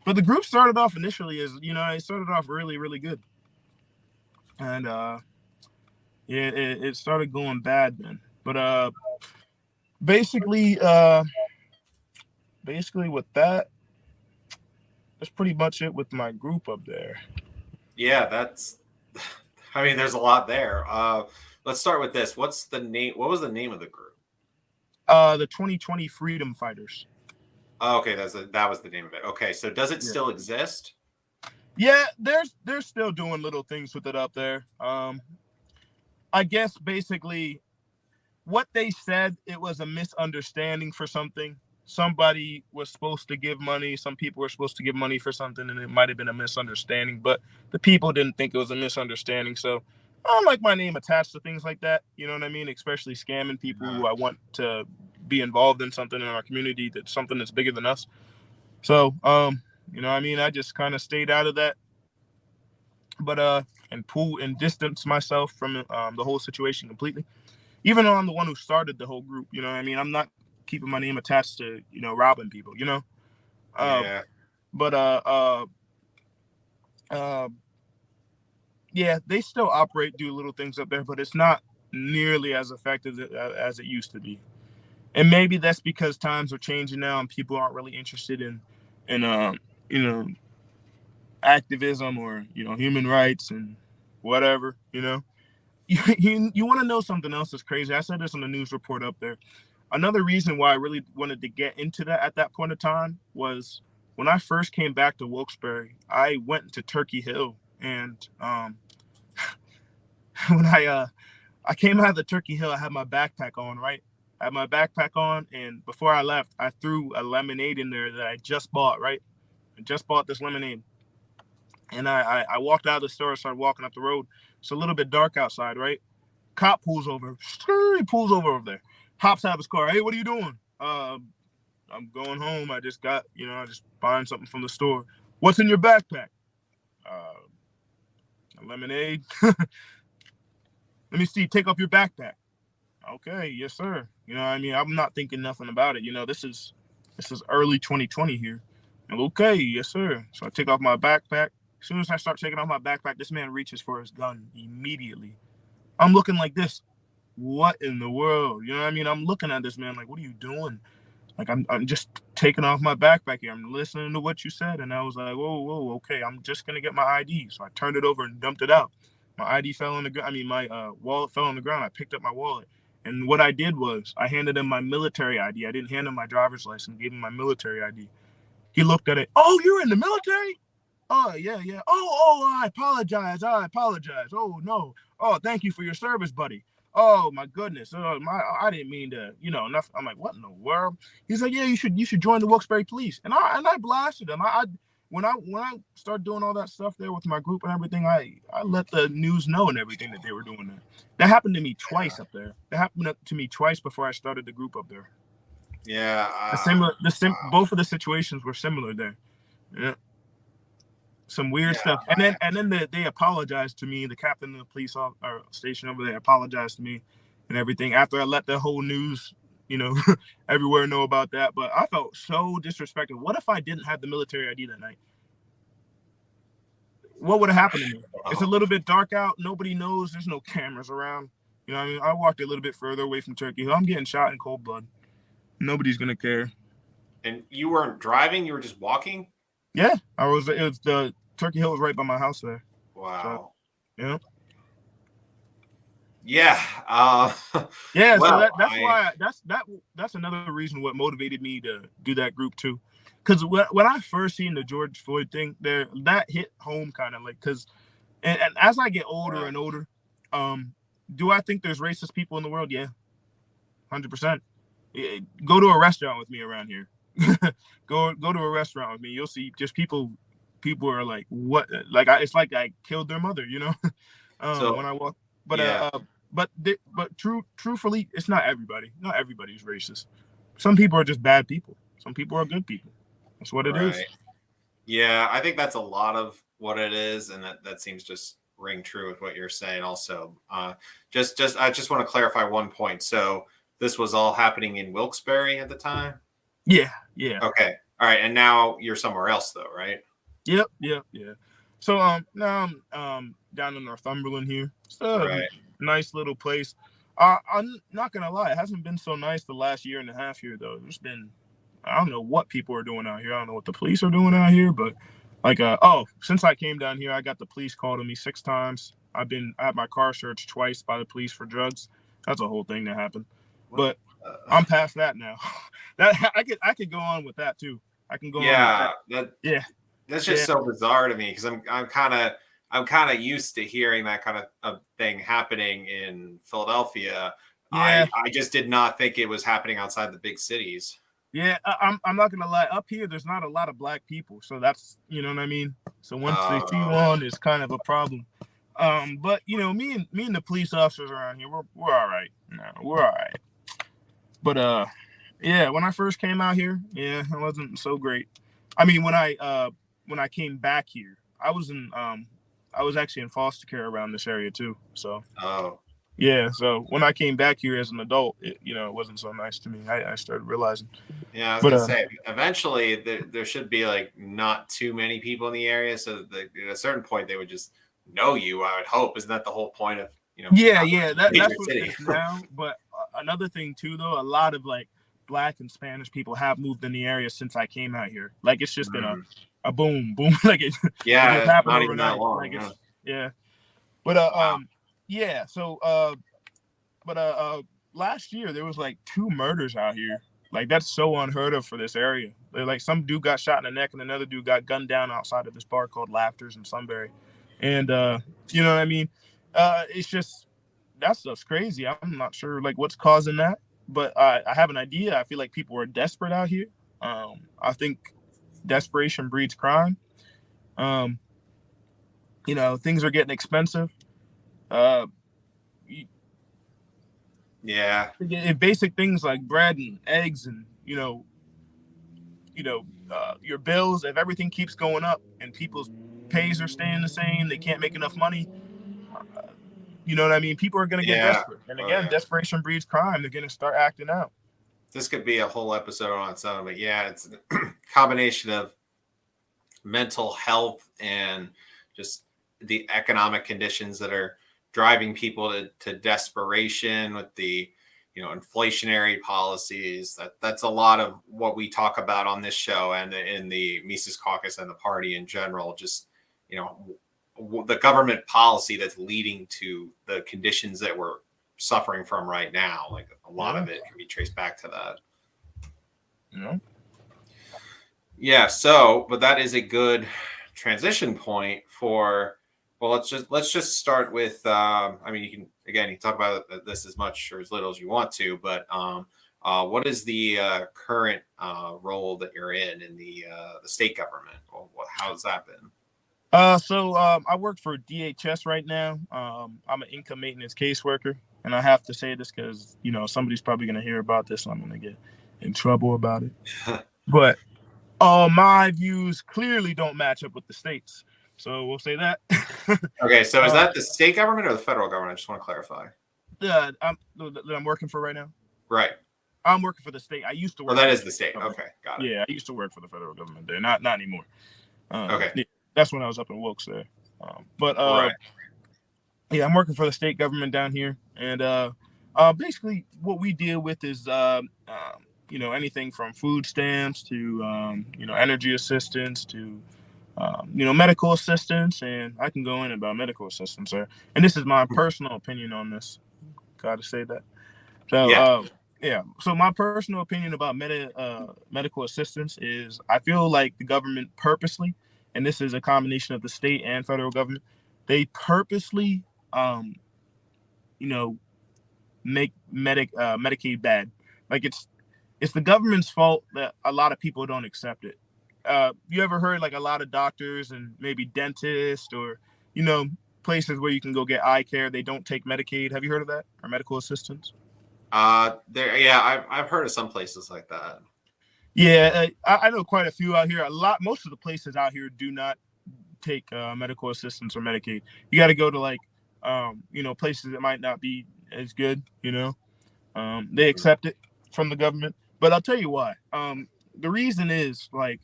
but the group started off initially as, it started off really, really good. And yeah, it started going bad then. But basically with that, that's pretty much it with my group up there. Yeah, there's a lot there. Let's start with this. What was the name of the group? The 2020 Freedom Fighters. Oh, okay, that was the name of it. Okay, so does it still exist? Yeah, they're still doing little things with it up there. I guess basically what they said, it was a misunderstanding for something. Somebody was supposed to give money. Some people were supposed to give money for something, and it might have been a misunderstanding. But the people didn't think it was a misunderstanding. So I don't like my name attached to things like that. You know what I mean? Especially scamming people who I want to be involved in something in our community, that's something that's bigger than us. So, I just kind of stayed out of that. But and distance myself from the whole situation completely. Even though I'm the one who started the whole group, I'm not keeping my name attached to, robbing people, Yeah. But yeah, they still operate, do little things up there, but it's not nearly as effective as it used to be. And maybe that's because times are changing now and people aren't really interested in activism or, human rights and whatever, You want to know something else that's crazy? I said this on the news report up there. Another reason why I really wanted to get into that at that point of time was when I first came back to Wilkes-Barre, I went to Turkey Hill, and when I came out of the Turkey Hill, I had my backpack on, right? I had my backpack on, and before I left, I threw a lemonade in there that I just bought, right? I just bought this lemonade. And I walked out of the store, started walking up the road. It's a little bit dark outside, right? Cop pulls over. He pulls over there. Hops out of his car. Hey, what are you doing? I'm going home. I just got, I just buying something from the store. What's in your backpack? A lemonade. Let me see. Take off your backpack. Okay, yes, sir. I'm not thinking nothing about it. This is early 2020 here. I'm okay, yes, sir. So I take off my backpack. As soon as I start taking off my backpack, this man reaches for his gun immediately. I'm looking like this. What in the world? I'm looking at this man like, what are you doing? Like, I'm just taking off my backpack here. I'm listening to what you said. And I was like, whoa, okay. I'm just going to get my ID. So I turned it over and dumped it out. My ID fell on the ground. My wallet fell on the ground. I picked up my wallet. And what I did was I handed him my military ID. I didn't hand him my driver's license. I gave him my military ID. He looked at it. Oh, you're in the military? Oh, yeah. Oh, I apologize. Oh, no. Oh, thank you for your service, buddy. Oh, my goodness. I didn't mean to, nothing. I'm like, what in the world? He's like, yeah, you should join the Wilkes-Barre Police. And I blasted him. When I started doing all that stuff there with my group and everything, I let the news know and everything that they were doing there. That happened to me twice up there. That happened to me twice before I started the group up there. Yeah. Both of the situations were similar there. Yeah. Some weird stuff. And then they apologized to me. The captain of the police station over there apologized to me and everything after I let the whole news, everywhere know about that. But I felt so disrespected. What if I didn't have the military ID that night? What would have happened to me? It's a little bit dark out. Nobody knows. There's no cameras around. I walked a little bit further away from Turkey Hill. I'm getting shot in cold blood. Nobody's going to care. And you weren't driving? You were just walking? Yeah, I was. It was the Turkey Hill was right by my house there. Wow. So, yeah. Yeah. Yeah. Well, so that's another reason what motivated me to do that group too, because when I first seen the George Floyd thing there, that hit home kind of like because, and as I get older and older, do I think there's racist people in the world? Yeah, 100%. Go to a restaurant with me around here. go to a restaurant with me. You'll see just people are like, what? Like it's like I killed their mother, when I walk. But yeah. but truthfully, it's not everybody. Not everybody's racist. Some people are just bad people. Some people are good people. That's what it is. Yeah, I think that's a lot of what it is, and that seems just ring true with what you're saying. Also, I just want to clarify one point. So this was all happening in Wilkes-Barre at the time. Yeah, yeah. Okay. All right. And now you're somewhere else though, right? Yep. So now I'm down in Northumberland here. It's a Right. nice little place. I'm not gonna lie, it hasn't been so nice the last year and a half here though. There's been, I don't know what people are doing out here. I don't know what the police are doing out here, but like since I came down here, I got the police called on me 6 times. I had my car searched twice by the police for drugs. That's a whole thing that happened. But I'm past that now. That I could go on with that too. I can go on with that. Yeah. That's just so bizarre to me because I'm kind of used to hearing that kind of thing happening in Philadelphia. Yeah. I just did not think it was happening outside the big cities. Yeah, I'm not gonna lie. Up here, there's not a lot of black people, so that's, you know what I mean. So once they see one, it's kind of a problem. But you know, me and the police officers around here, we're all right. No, we're all right. But yeah, when I first came out here, yeah, it wasn't so great. I mean, when I came back here, I was actually in foster care around this area too. So yeah, so when I came back here as an adult, it wasn't so nice to me. I started realizing. Yeah, I was gonna say eventually there should be like not too many people in the area, so that at a certain point they would just know you. I would hope. Isn't that the whole point of Yeah, that's what it is now. But another thing too, though, a lot of like Black and Spanish people have moved in the area since I came out here. Like it's just been a boom, like it just happened not overnight. even that long. Like yeah. But yeah. So last year there was like 2 murders out here. Like that's so unheard of for this area. Like some dude got shot in the neck and another dude got gunned down outside of this bar called Laughters in Sunbury. And you know what I mean? It's just that stuff's crazy. I'm not sure like what's causing that, but I have an idea. I feel like people are desperate out here. I think desperation breeds crime. Things are getting expensive. Yeah. Basic things like bread and eggs and your bills. If everything keeps going up and people's pays are staying the same, they can't make enough money. You know what I mean? People are going to get desperate. And again, desperation breeds crime. They're going to start acting out. This could be a whole episode on its own, but yeah, it's a combination of mental health and just the economic conditions that are driving people to desperation with the inflationary policies. That's a lot of what we talk about on this show and in the Mises Caucus and the party in general. Just the government policy that's leading to the conditions that we're suffering from right now. Like a lot of it can be traced back to that. Yeah. So, but that is a good transition point for. Well, let's just start with. I mean, you can talk about this as much or as little as you want to, but what is the current role that you're in the state government? Well, how's that been? So I work for DHS right now. I'm an income maintenance caseworker, and I have to say this because somebody's probably going to hear about this, and I'm going to get in trouble about it. But my views clearly don't match up with the state's. So we'll say that. Okay, so is that the state government or the federal government? I just want to clarify. That I'm working for right now. Right. I'm working for the state. I used to work. Oh, that is the state. Okay, got it. Yeah, I used to work for the federal government there. Not anymore. Okay. Yeah, that's when I was up in Wilkes there. Yeah, I'm working for the state government down here, and basically what we deal with is anything from food stamps to energy assistance to medical assistance, and I can go in about medical assistance, and this is my personal opinion on this. Gotta say that. So so my personal opinion about medical assistance is I feel like the government purposely, and this is a combination of the state and federal government, they purposely make Medicaid bad. Like it's the government's fault that a lot of people don't accept it. You ever heard like a lot of doctors and maybe dentists or places where you can go get eye care, they don't take Medicaid? Have you heard of that, or medical assistance? I've heard of some places like that. Yeah, I know quite a few out here. Most of the places out here do not take medical assistance or Medicaid. You got to go to like places that might not be as good. They accept it from the government, but I'll tell you why. the reason is like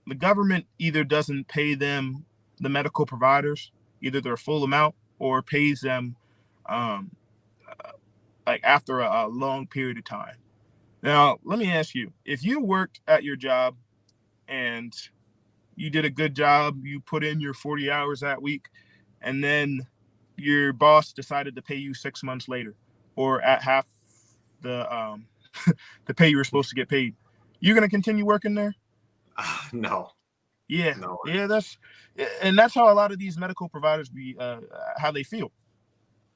the government either doesn't pay them, the medical providers, either their full amount or pays them um, like after a long period of time. Now, let me ask you, if you worked at your job and you did a good job, you put in your 40 hours that week, and then your boss decided to pay you 6 months later or at half the the pay you were supposed to get paid, you're going to continue working there? No. Yeah. No. Yeah, that's how a lot of these medical providers how they feel.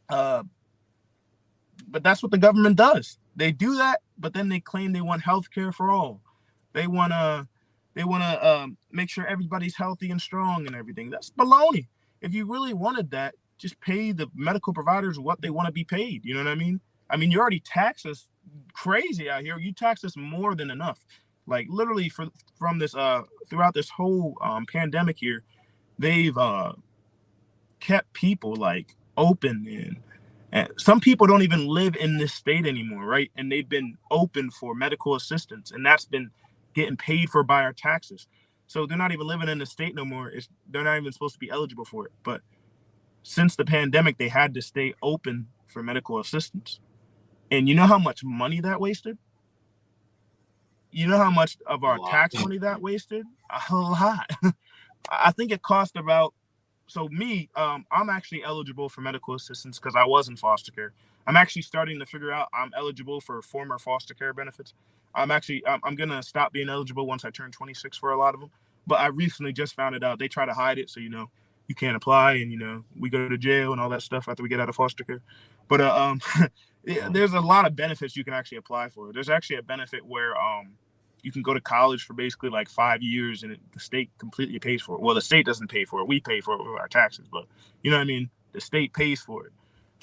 But that's what the government does. They do that, but then they claim they want health care for all. They want to make sure everybody's healthy and strong and everything. That's baloney. If you really wanted that, just pay the medical providers what they want to be paid. You know what I mean? I mean, you already tax us crazy out here. You tax us more than enough. Like literally from this throughout this whole pandemic here, they've kept people like open, and some people don't even live in this state anymore, right? And they've been open for medical assistance, and that's been getting paid for by our taxes. So they're not even living in the state no more. They're not even supposed to be eligible for it. But since the pandemic, they had to stay open for medical assistance. And you know how much money that wasted? You know how much of our tax money that wasted? A lot. I think it cost about, so me, I'm actually eligible for medical assistance because I was in foster care. I'm actually starting to figure out I'm eligible for former foster care benefits. I'm going to stop being eligible once I turn 26 for a lot of them. But I recently just found it out. They try to hide it, so, you know, you can't apply, and, you know, we go to jail and all that stuff after we get out of foster care. But there's a lot of benefits you can actually apply for. There's actually a benefit where you can go to college for basically like 5 years, and the state completely pays for it. Well, the state doesn't pay for it. We pay for it with our taxes, but you know what I mean? The state pays for it.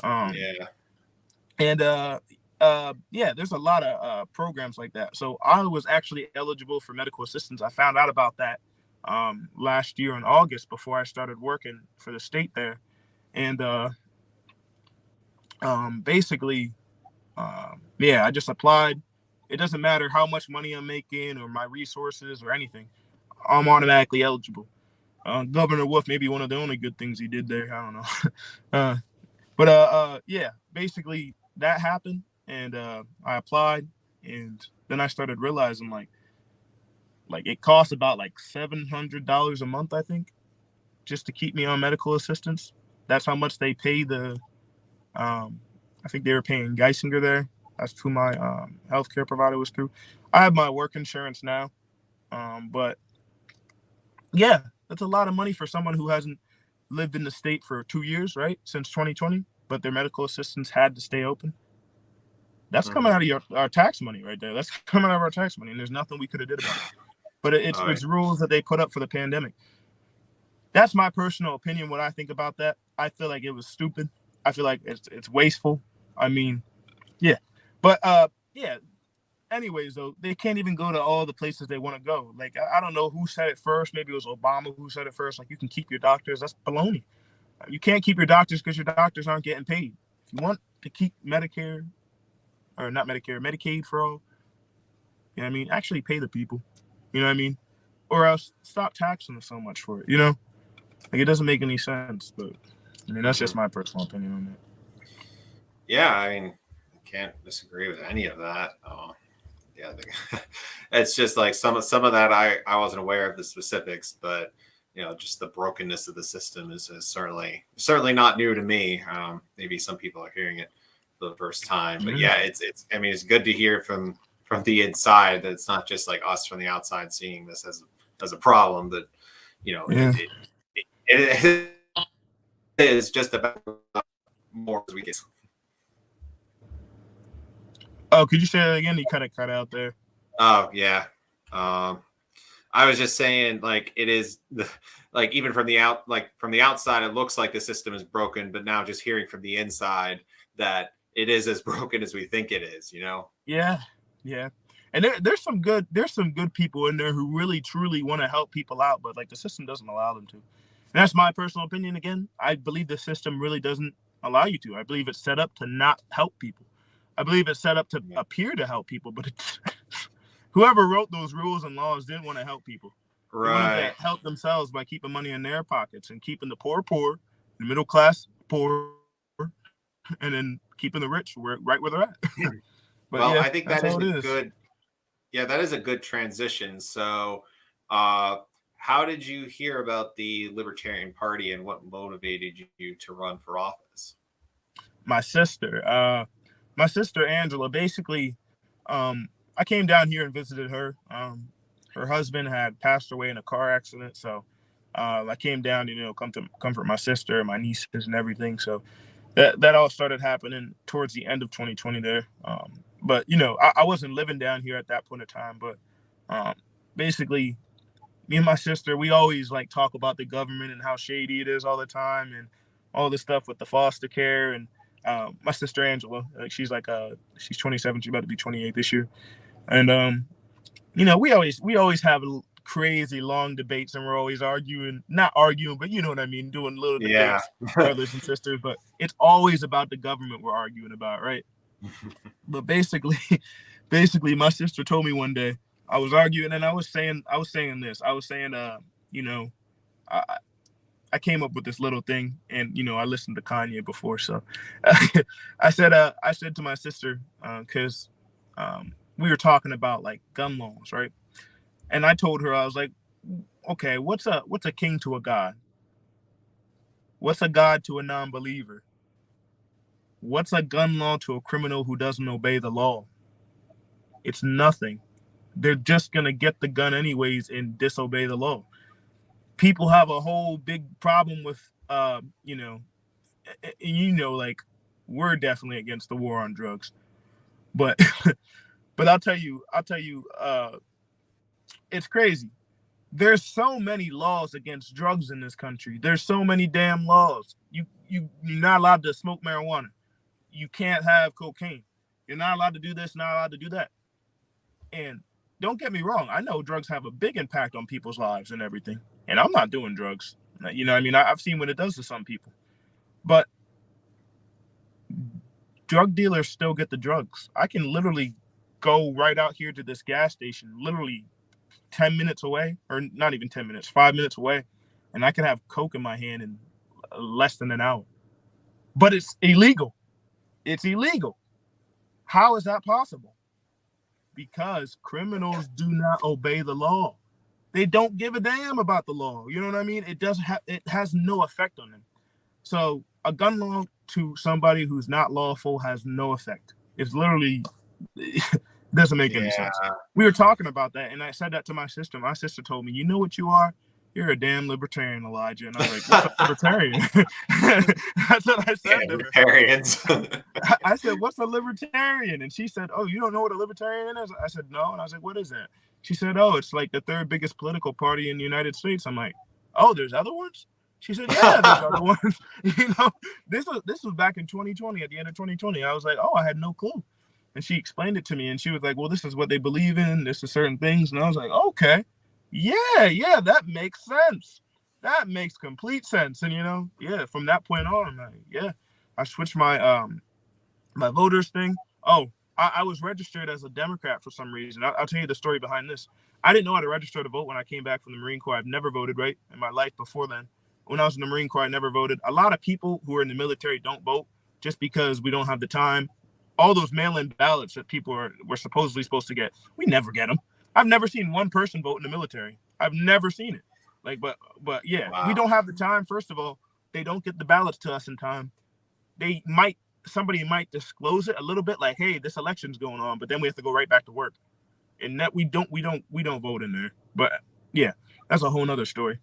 Yeah. And yeah, there's a lot of programs like that. So I was actually eligible for medical assistance. I found out about that last year in August before I started working for the state there. And basically, yeah, I just applied. It doesn't matter how much money I'm making or my resources or anything. I'm automatically eligible. Governor Wolf may be one of the only good things he did there. I don't know. But yeah, basically that happened, and I applied, and then I started realizing like it costs about like $700 a month, I think, just to keep me on medical assistance. That's how much they pay the. I think they were paying Geisinger there. That's who my healthcare provider was through. I have my work insurance now, but yeah, that's a lot of money for someone who hasn't lived in the state for 2 years, right? Since 2020, but their medical assistance had to stay open. That's coming out of our tax money right there. That's coming out of our tax money, and there's nothing we could have did about it. But it's rules that they put up for the pandemic. That's my personal opinion. What I think about that, I feel like it was stupid. I feel like it's wasteful. I mean, yeah. But yeah. Anyways, though, they can't even go to all the places they want to go. Like, I don't know who said it first. Maybe it was Obama who said it first. Like, you can keep your doctors. That's baloney. You can't keep your doctors because your doctors aren't getting paid. If you want to keep Medicare, or not Medicare, Medicaid for all, you know what I mean? Actually pay the people. You know what I mean? Or else stop taxing them so much for it, you know? Like, it doesn't make any sense. But, I mean, that's just my personal opinion on that. Yeah, I mean, I can't disagree with any of that. Yeah, it's just like some of that I wasn't aware of the specifics, but you know, just the brokenness of the system is certainly not new to me. Maybe some people are hearing it for the first time, but yeah, it's I mean, it's good to hear from the inside that it's not just like us from the outside seeing this as a problem. That you know, it is just about more as we get. Oh, could you say that again? You kind of cut out there. Oh yeah. I was just saying, like, it is like even from the outside, it looks like the system is broken, but now just hearing from the inside that it is as broken as we think it is, you know? Yeah. And there's some good people in there who really truly want to help people out, but like the system doesn't allow them to. And that's my personal opinion. Again, I believe the system really doesn't allow you to. I believe it's set up to not help people. I believe it's set up to appear to help people, but whoever wrote those rules and laws didn't want to help people. They wanted to help themselves by keeping money in their pockets and keeping the poor, the middle class poor, and then keeping the rich right where they're at. But well, yeah, I think that is a good. Yeah, that is a good transition. So, how did you hear about the Libertarian Party and what motivated you to run for office? My sister Angela, basically, I came down here and visited her. Her husband had passed away in a car accident, so I came down to come to comfort my sister, my nieces, and everything. So that all started happening towards the end of 2020 there. But I wasn't living down here at that point in time. But basically, me and my sister, we always like talk about the government and how shady it is all the time, and all this stuff with the foster care. And my sister Angela, she's 27, she's about to be 28 this year. And we always have crazy long debates, and we're always not arguing, but you know what I mean, doing little debates, brothers and sisters. But it's always about the government we're arguing about, right? But basically, my sister told me one day, I was arguing, and I was saying this. I was saying, I came up with this little thing, and I listened to Kanye before, so I said to my sister, because we were talking about like gun laws, right? And I told her, I was like, okay, what's a king to a god? What's a god to a non-believer? What's a gun law to a criminal who doesn't obey the law? It's nothing. They're just gonna get the gun anyways and disobey the law. People have a whole big problem with like, we're definitely against the war on drugs, but but I'll tell you, it's crazy. There's so many laws against drugs in this country. There's so many damn laws. You're not allowed to smoke marijuana. You can't have cocaine. You're not allowed to do this, not allowed to do that. And don't get me wrong, I know drugs have a big impact on people's lives and everything. And I'm not doing drugs. You know what I mean? I've seen what it does to some people. But drug dealers still get the drugs. I can literally go right out here to this gas station, literally 10 minutes away, or not even 10 minutes, 5 minutes away, and I can have coke in my hand in less than an hour. But it's illegal. It's illegal. How is that possible? Because criminals do not obey the law. They don't give a damn about the law. You know what I mean? It has no effect on them. So a gun law to somebody who's not lawful has no effect. It's literally doesn't make any sense. We were talking about that, and I said that to my sister. My sister told me, "You know what you are? You're a damn libertarian, Elijah." And I was like, "What's a libertarian?" That's what I said. Libertarians. I said, "What's a libertarian?" And she said, "Oh, you don't know what a libertarian is?" I said, "No." And I was like, "What is that?" She said, "Oh, it's like the third biggest political party in the United States." I'm like, "Oh, there's other ones?" She said, "Yeah, there's other ones." This was back in 2020, at the end of 2020. I was like, "Oh, I had no clue." And she explained it to me, and she was like, "Well, this is what they believe in. This is certain things." And I was like, "Okay, yeah, that makes sense. That makes complete sense." And from that point on, I switched my my voters thing. Oh, I was registered as a Democrat for some reason. I'll tell you the story behind this. I didn't know how to register to vote when I came back from the Marine Corps. I've never voted, right, in my life before then. When I was in the Marine Corps, I never voted. A lot of people who are in the military don't vote just because we don't have the time. All those mail-in ballots that people were supposedly supposed to get, we never get them. I've never seen one person vote in the military. I've never seen it. But yeah, wow. We don't have the time. First of all, they don't get the ballots to us in time. Somebody might disclose it a little bit, like, "Hey, this election's going on," but then we have to go right back to work. And that we don't vote in there. But yeah, that's a whole nother story.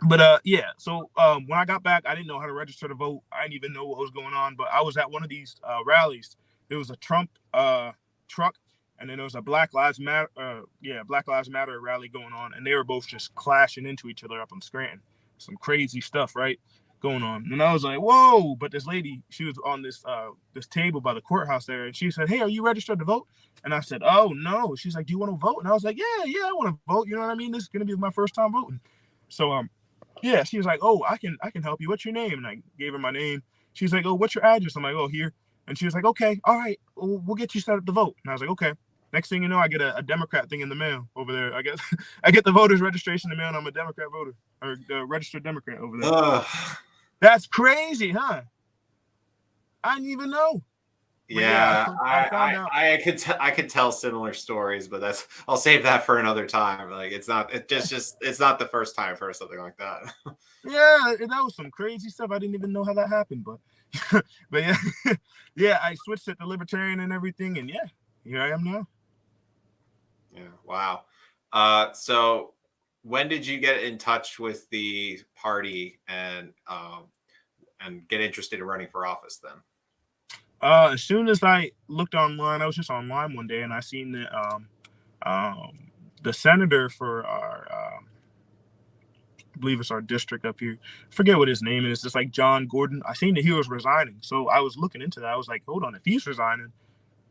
But so when I got back, I didn't know how to register to vote. I didn't even know what was going on. But I was at one of these rallies. There was a Trump truck, and then there was a Black Lives Matter rally going on, and they were both just clashing into each other up in Scranton. Some crazy stuff, right, going on. And I was like, "Whoa!" But this lady, she was on this table by the courthouse there, and she said, "Hey, are you registered to vote?" And I said, "Oh no." She's like, "Do you want to vote?" And I was like, "Yeah, I want to vote. You know what I mean? This is gonna be my first time voting." So yeah, she was like, "Oh, I can help you. What's your name?" And I gave her my name. She's like, "Oh, what's your address?" I'm like, "Oh, here." And she was like, "Okay, all right, we'll get you set up to vote." And I was like, "Okay." Next thing you know, I get a Democrat thing in the mail over there. I guess I get the voters registration in the mail, and I'm a Democrat voter or registered Democrat over there. That's crazy, huh? I didn't even know. But yeah, I found out. I could tell similar stories, but I'll save that for another time. Like it's not the first time I've heard something like that. Yeah, that was some crazy stuff. I didn't even know how that happened, but but yeah, yeah, I switched it to Libertarian and everything, and yeah, here I am now. Yeah, wow. So when did you get in touch with the party and get interested in running for office then? As soon as I looked online, I was just online one day, and I seen that the senator for our I believe it's our district up here. I forget what his name is. It's like John Gordon. I seen that he was resigning. So I was looking into that. I was like, hold on, if he's resigning,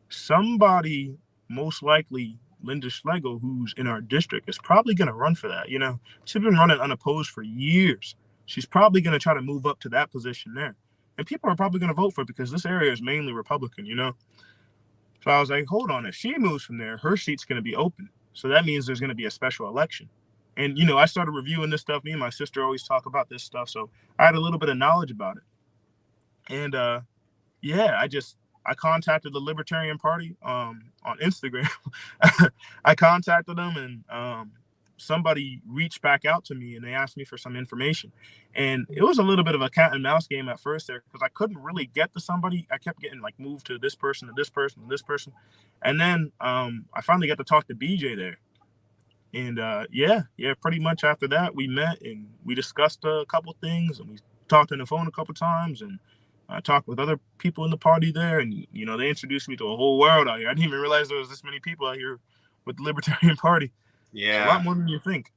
somebody, most likely Linda Schlegel, who's in our district, is probably going to run for that. You know, she's been running unopposed for years. She's probably going to try to move up to that position there. And people are probably going to vote for it because this area is mainly Republican, you know? So I was like, hold on, if she moves from there, her seat's going to be open. So that means there's going to be a special election. And, you know, I started reviewing this stuff. Me and my sister always talk about this stuff. So I had a little bit of knowledge about it. And yeah, I contacted the Libertarian Party on Instagram. I contacted them, and somebody reached back out to me, and they asked me for some information. And it was a little bit of a cat and mouse game at first there because I couldn't really get to somebody. I kept getting like moved to this person, to this person, to this person. And then I finally got to talk to BJ there. And yeah, pretty much after that, we met and we discussed a couple things, and we talked on the phone a couple times, and I talked with other people in the party there, and you know, they introduced me to a whole world out here. I didn't even realize there was this many people out here with the Libertarian Party. Yeah, it's a lot more than you think,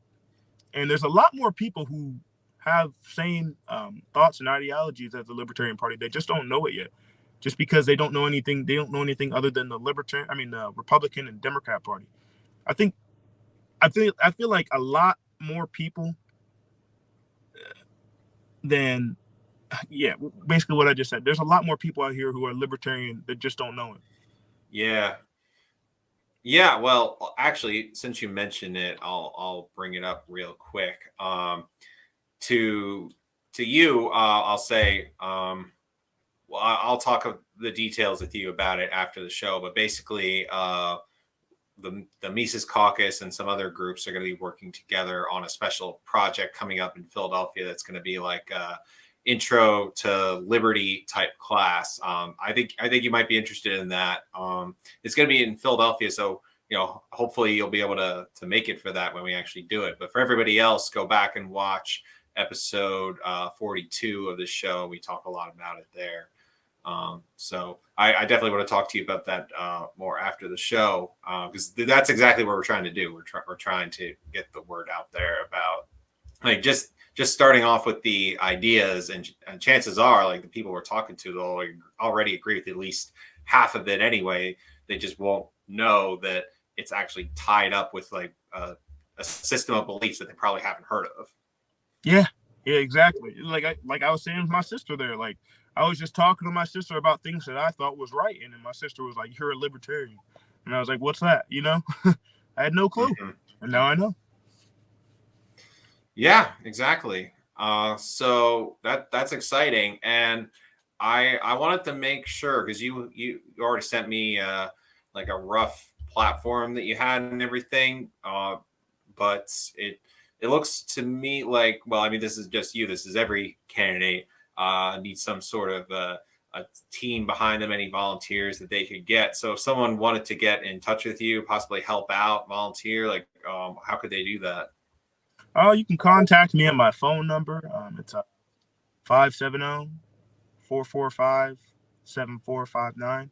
and there's a lot more people who have same thoughts and ideologies as the Libertarian Party. They just don't know it yet, just because they don't know anything. They don't know anything other than the Republican and Democrat Party. I feel like a lot more people than, yeah, basically what I just said. There's a lot more people out here who are libertarian that just don't know it. Yeah. Yeah, well, actually, since you mentioned it, I'll bring it up real quick. To you, I'll say, well, I'll talk the details with you about it after the show. But basically, the Mises Caucus and some other groups are going to be working together on a special project coming up in Philadelphia. That's going to be like intro to liberty type class. I think you might be interested in that. It's going to be in Philadelphia, so you know, hopefully you'll be able to make it for that when we actually do it. But for everybody else, go back and watch episode 42 of this show. We talk a lot about it there. So I definitely want to talk to you about that more after the show, because that's exactly what we're trying to do. We're trying to get the word out there about like just starting off with the ideas, and chances are like the people we're talking to, they'll already agree with at least half of it anyway. They just won't know that it's actually tied up with like a system of beliefs that they probably haven't heard of. Yeah, exactly. Like I was saying with my sister there, like I was just talking to my sister about things that I thought was right, and then my sister was like, "You're a libertarian," and I was like, "What's that?" You know, I had no clue, and now I know. Yeah, exactly. So that's exciting, and I wanted to make sure because you already sent me like a rough platform that you had and everything, but it looks to me like, well, I mean, this is just you. This is every candidate needs some sort of a team behind them, any volunteers that they could get. So if someone wanted to get in touch with you, possibly help out, volunteer, like how could they do that? You can contact me at my phone number. It's 570-445-7459.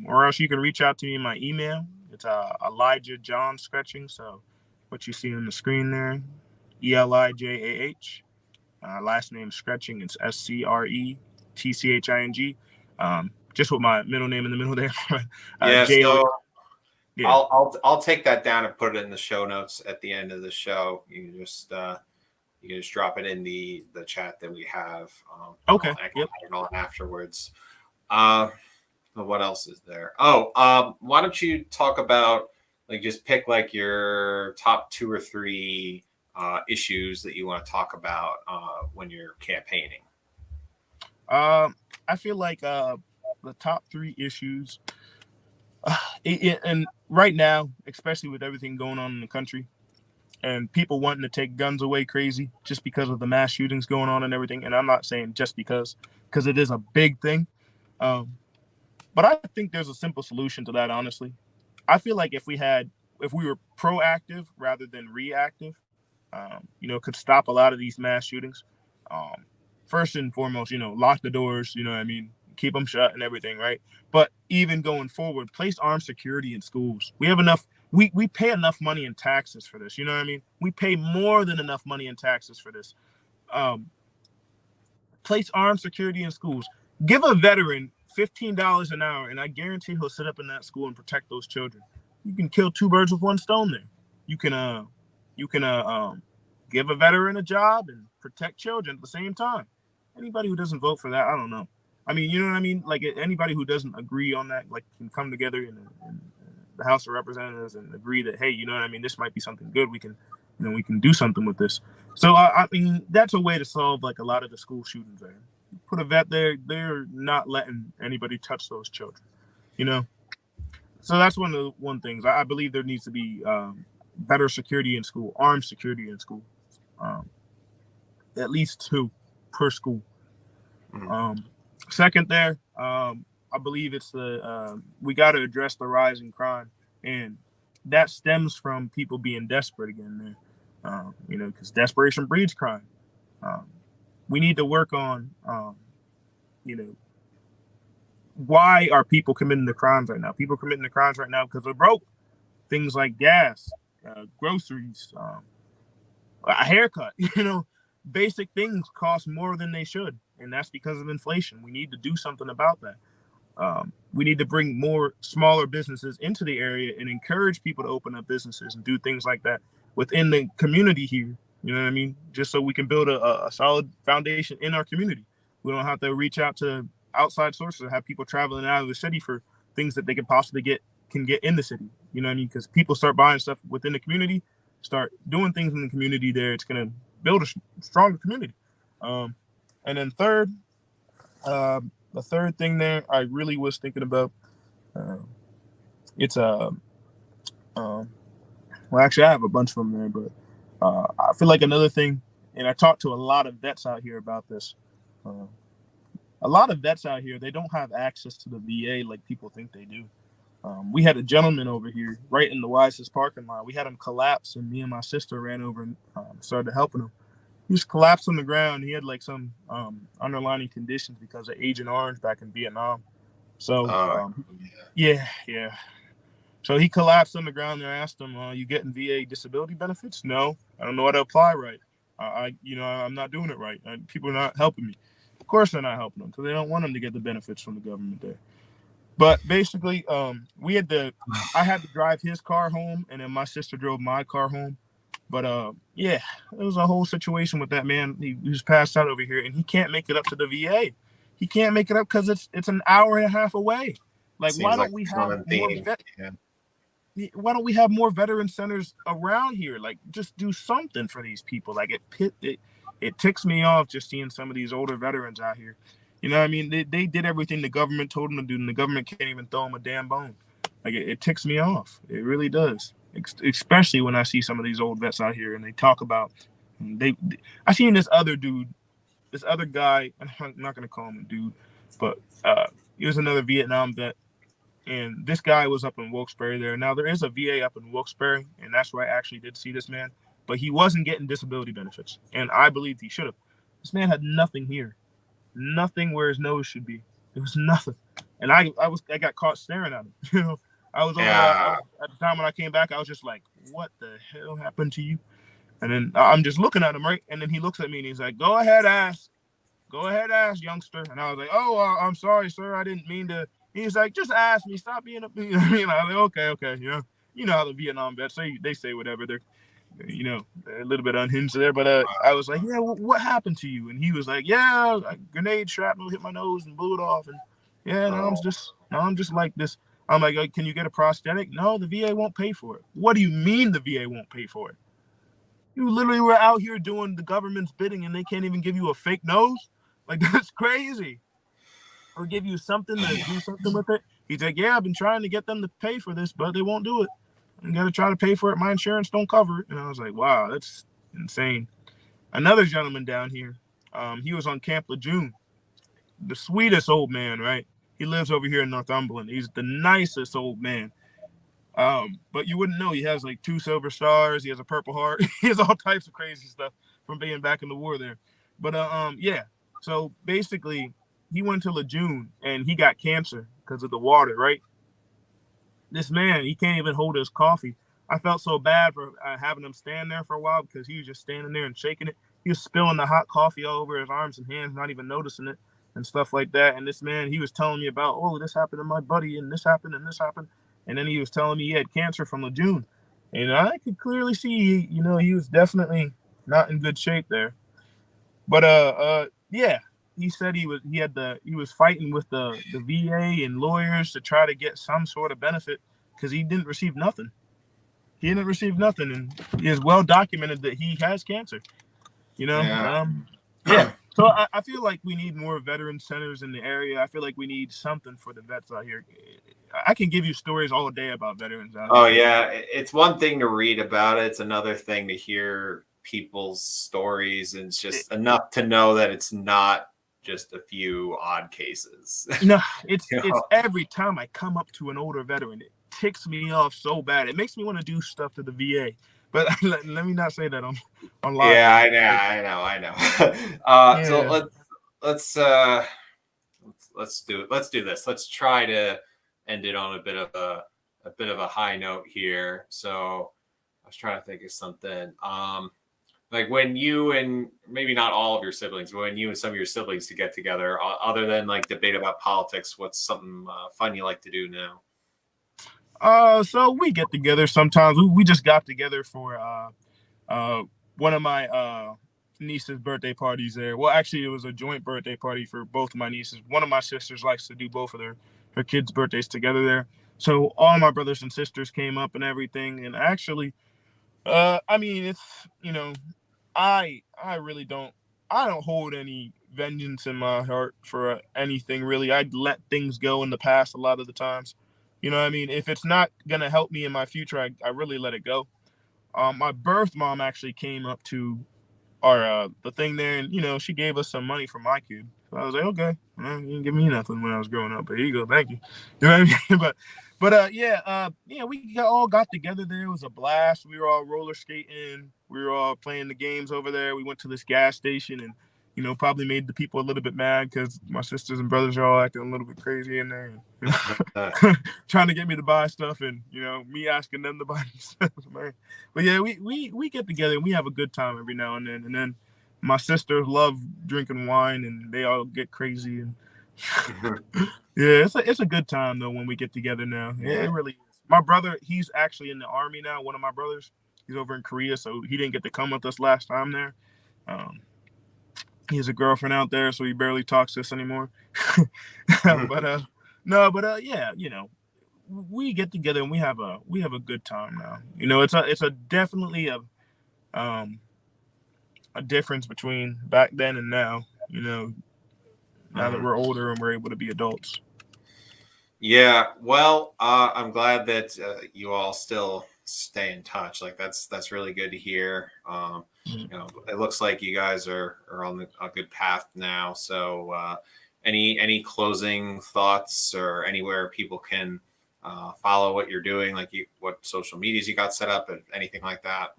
Or else you can reach out to me in my email. It's Elijah John Scretching. So what you see on the screen there, ELIJAH. Last name Scretching. It's SCRETCHING. Just with my middle name in the middle there. Yeah. So yeah. I'll take that down and put it in the show notes at the end of the show. You can just drop it in the chat that we have. Okay. Yep. Afterwards. What else is there? Oh, why don't you talk about like just pick like your top 2 or 3 issues that you want to talk about when you're campaigning. I feel like the top 3 issues, and right now, especially with everything going on in the country, and people wanting to take guns away crazy just because of the mass shootings going on and everything. And I'm not saying just because it is a big thing. But I think there's a simple solution to that, honestly. I feel like if we were proactive rather than reactive, could stop a lot of these mass shootings. First and foremost, lock the doors, you know what I mean? Keep them shut and everything, right? But even going forward, place armed security in schools. We have enough, we pay enough money in taxes for this, you know what I mean? We pay more than enough money in taxes for this. Place armed security in schools. Give a veteran $15 an hour, and I guarantee he'll sit up in that school and protect those children. You can kill 2 birds with 1 stone there. You can give a veteran a job and protect children at the same time. Anybody who doesn't vote for that, I don't know. I mean, you know what I mean? Like anybody who doesn't agree on that, like can come together in the House of Representatives and agree that, hey, you know what I mean? This might be something good. We can do something with this. So I mean, that's a way to solve like a lot of the school shootings. There, put a vet there. They're not letting anybody touch those children. So that's one of the things. I believe there needs to be better security in school, armed security in school. At least 2 per school. Second there, I believe it's we got to address the rise in crime, and that stems from people being desperate again there. Because desperation breeds crime. We need to work on, why are people committing the crimes right now? People committing the crimes right now because they're broke. Things like gas, groceries, a haircut, basic things cost more than they should. And that's because of inflation. We need to do something about that. We need to bring more smaller businesses into the area and encourage people to open up businesses and do things like that within the community here. You know what I mean? Just so we can build a solid foundation in our community. We don't have to reach out to outside sources and have people traveling out of the city for things that they can possibly get in the city. You know what I mean? Because people start buying stuff within the community, start doing things in the community there. It's going to build a stronger community. And then third, the third thing there I really was thinking about, well, actually I have a bunch of them there, but I feel like another thing, and I talked to a lot of vets out here about this. A lot of vets out here, they don't have access to the VA like people think they do. We had a gentleman over here right in the Wisest parking lot. We had him collapse, and me and my sister ran over and started helping him. He just collapsed on the ground. He had like some underlying conditions because of Agent Orange back in Vietnam. So yeah. So he collapsed on the ground. And I asked him, "You getting VA disability benefits?" No, I don't know how to apply right. I'm not doing it right. People are not helping me. Of course, they're not helping them because they don't want them to get the benefits from the government there. But basically, I had to drive his car home, and then my sister drove my car home. But it was a whole situation with that man. He was passed out over here, and he can't make it up to the VA. He can't make it up because it's an hour and a half away. Like, why don't we have more? Why don't we have more veteran centers around here? Like, just do something for these people. Like, it ticks me off just seeing some of these older veterans out here. You know what I mean? They did everything the government told them to do, and the government can't even throw them a damn bone. Like, it ticks me off. It really does. Especially when I see some of these old vets out here and they talk about I seen this other guy. I'm not gonna call him a dude, but he was another Vietnam vet, and this guy was up in Wilkes-Barre there. Now there is a VA up in Wilkes-Barre, and that's where I actually did see this man, but he wasn't getting disability benefits, and I believed he should have. This man had nothing here, nothing where his nose should be. There was nothing, and I got caught staring at him. I was at the time when I came back, I was just like, what the hell happened to you? And then I'm just looking at him, right? And then he looks at me and he's like, go ahead, ask, youngster. And I was like, oh, I'm sorry, sir. I didn't mean to. He's like, just ask me. Stop being a, you know what I mean? I was like, okay. You know how the Vietnam vets say, they say whatever. They're, a little bit unhinged there. But I was like, yeah, what happened to you? And he was like, yeah, a grenade shrapnel hit my nose and blew it off. And Yeah, now I'm just like this. I'm like, can you get a prosthetic? No, the VA won't pay for it. What do you mean the VA won't pay for it? You literally were out here doing the government's bidding and they can't even give you a fake nose? Like, that's crazy. Or give you something to do something with it. He's like, yeah, I've been trying to get them to pay for this, but they won't do it. I'm going to try to pay for it. My insurance don't cover it. And I was like, wow, that's insane. Another gentleman down here, he was on Camp Lejeune. The sweetest old man, right? He lives over here in Northumberland. He's the nicest old man. But you wouldn't know. He has like 2 silver stars. He has a Purple Heart. He has all types of crazy stuff from being back in the war there. But yeah. So basically, he went to Lejeune and he got cancer because of the water, right? This man, he can't even hold his coffee. I felt so bad for having him stand there for a while because he was just standing there and shaking it. He was spilling the hot coffee all over his arms and hands, not even noticing it and stuff like that. And this man, he was telling me about, oh, this happened to my buddy and this happened and this happened. And then he was telling me he had cancer from Lejeune. And I could clearly see, you know, he was definitely not in good shape there. But yeah, he said he was fighting with the VA and lawyers to try to get some sort of benefit because he didn't receive nothing. He didn't receive nothing, and it is well documented that he has cancer. You know, yeah. So I feel like we need more veteran centers in the area. I feel like we need something for the vets out here. I can give you stories all day about veterans out here. Oh yeah, it's one thing to read about it. It's another thing to hear people's stories, and it's just enough to know that it's not just a few odd cases. No, it's every time I come up to an older veteran, it ticks me off so bad. It makes me want to do stuff to the VA. But let me not say that on live. Yeah, I know. Yeah. So let's do this. Let's try to end it on a bit of a high note here. So I was trying to think of something. Like when you and maybe not all of your siblings, but when you and some of your siblings to get together, other than like debate about politics, what's something fun you like to do now? So we get together sometimes. We just got together for one of my niece's birthday parties there. Well, actually, it was a joint birthday party for both of my nieces. One of my sisters likes to do both of her kids' birthdays together there. So all my brothers and sisters came up and everything. And actually, I mean, it's, you know, I really don't hold any vengeance in my heart for anything really. I let things go in the past a lot of the times. You know what I mean? If it's not going to help me in my future, I really let it go. My birth mom actually came up to our the thing there, and, you know, she gave us some money for my kid. So I was like, okay, well, you didn't give me nothing when I was growing up, but here you go, thank you. You know what I mean? But yeah, we all got together there. It was a blast. We were all roller skating. We were all playing the games over there. We went to this gas station and, you know, probably made the people a little bit mad because my sisters and brothers are all acting a little bit crazy in there, and, you know, trying to get me to buy stuff, and, you know, me asking them to buy stuff. Man. But yeah, we get together and we have a good time every now and then. And then my sisters love drinking wine and they all get crazy. And yeah, it's a good time though when we get together now. Yeah, it really is. My brother, he's actually in the army now. One of my brothers, he's over in Korea, so he didn't get to come with us last time there. He has a girlfriend out there, so he barely talks to us anymore. But yeah, you know, we get together and we have a good time now. You know, it's a definitely a difference between back then and now. You know, now that we're older and we're able to be adults. Yeah, well, I'm glad that you all still stay in touch. Like that's really good to hear. You know, it looks like you guys are on a good path now. So any closing thoughts or anywhere people can follow what you're doing, like what social medias you got set up and anything like that?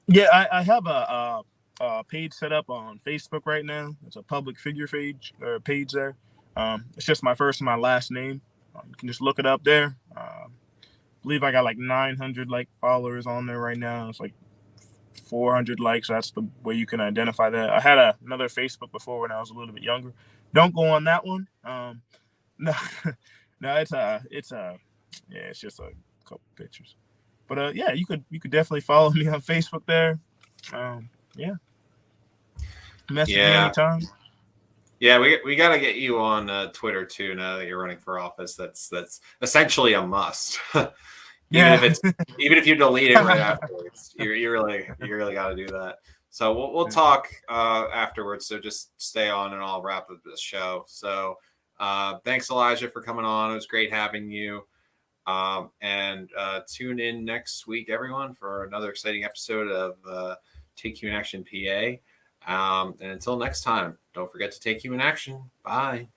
Yeah, I have a page set up on Facebook right now. It's a public figure page there. It's just my first and my last name. You can just look it up there. I believe I got like 900 followers on there right now. It's like 400 likes. That's the way you can identify that. I had another Facebook before when I was a little bit younger. Don't go on that one. No, it's just a couple pictures. But yeah, you could definitely follow me on Facebook there. Yeah. Message me anytime. Yeah, we got to get you on Twitter too. Now that you're running for office, that's essentially a must. Yeah. Even if you delete it right afterwards, you really got to do that. So we'll talk afterwards. So just stay on, and I'll wrap up this show. So thanks, Elijah, for coming on. It was great having you. And tune in next week, everyone, for another exciting episode of Take You in Action PA. And until next time, don't forget to take human action. Bye.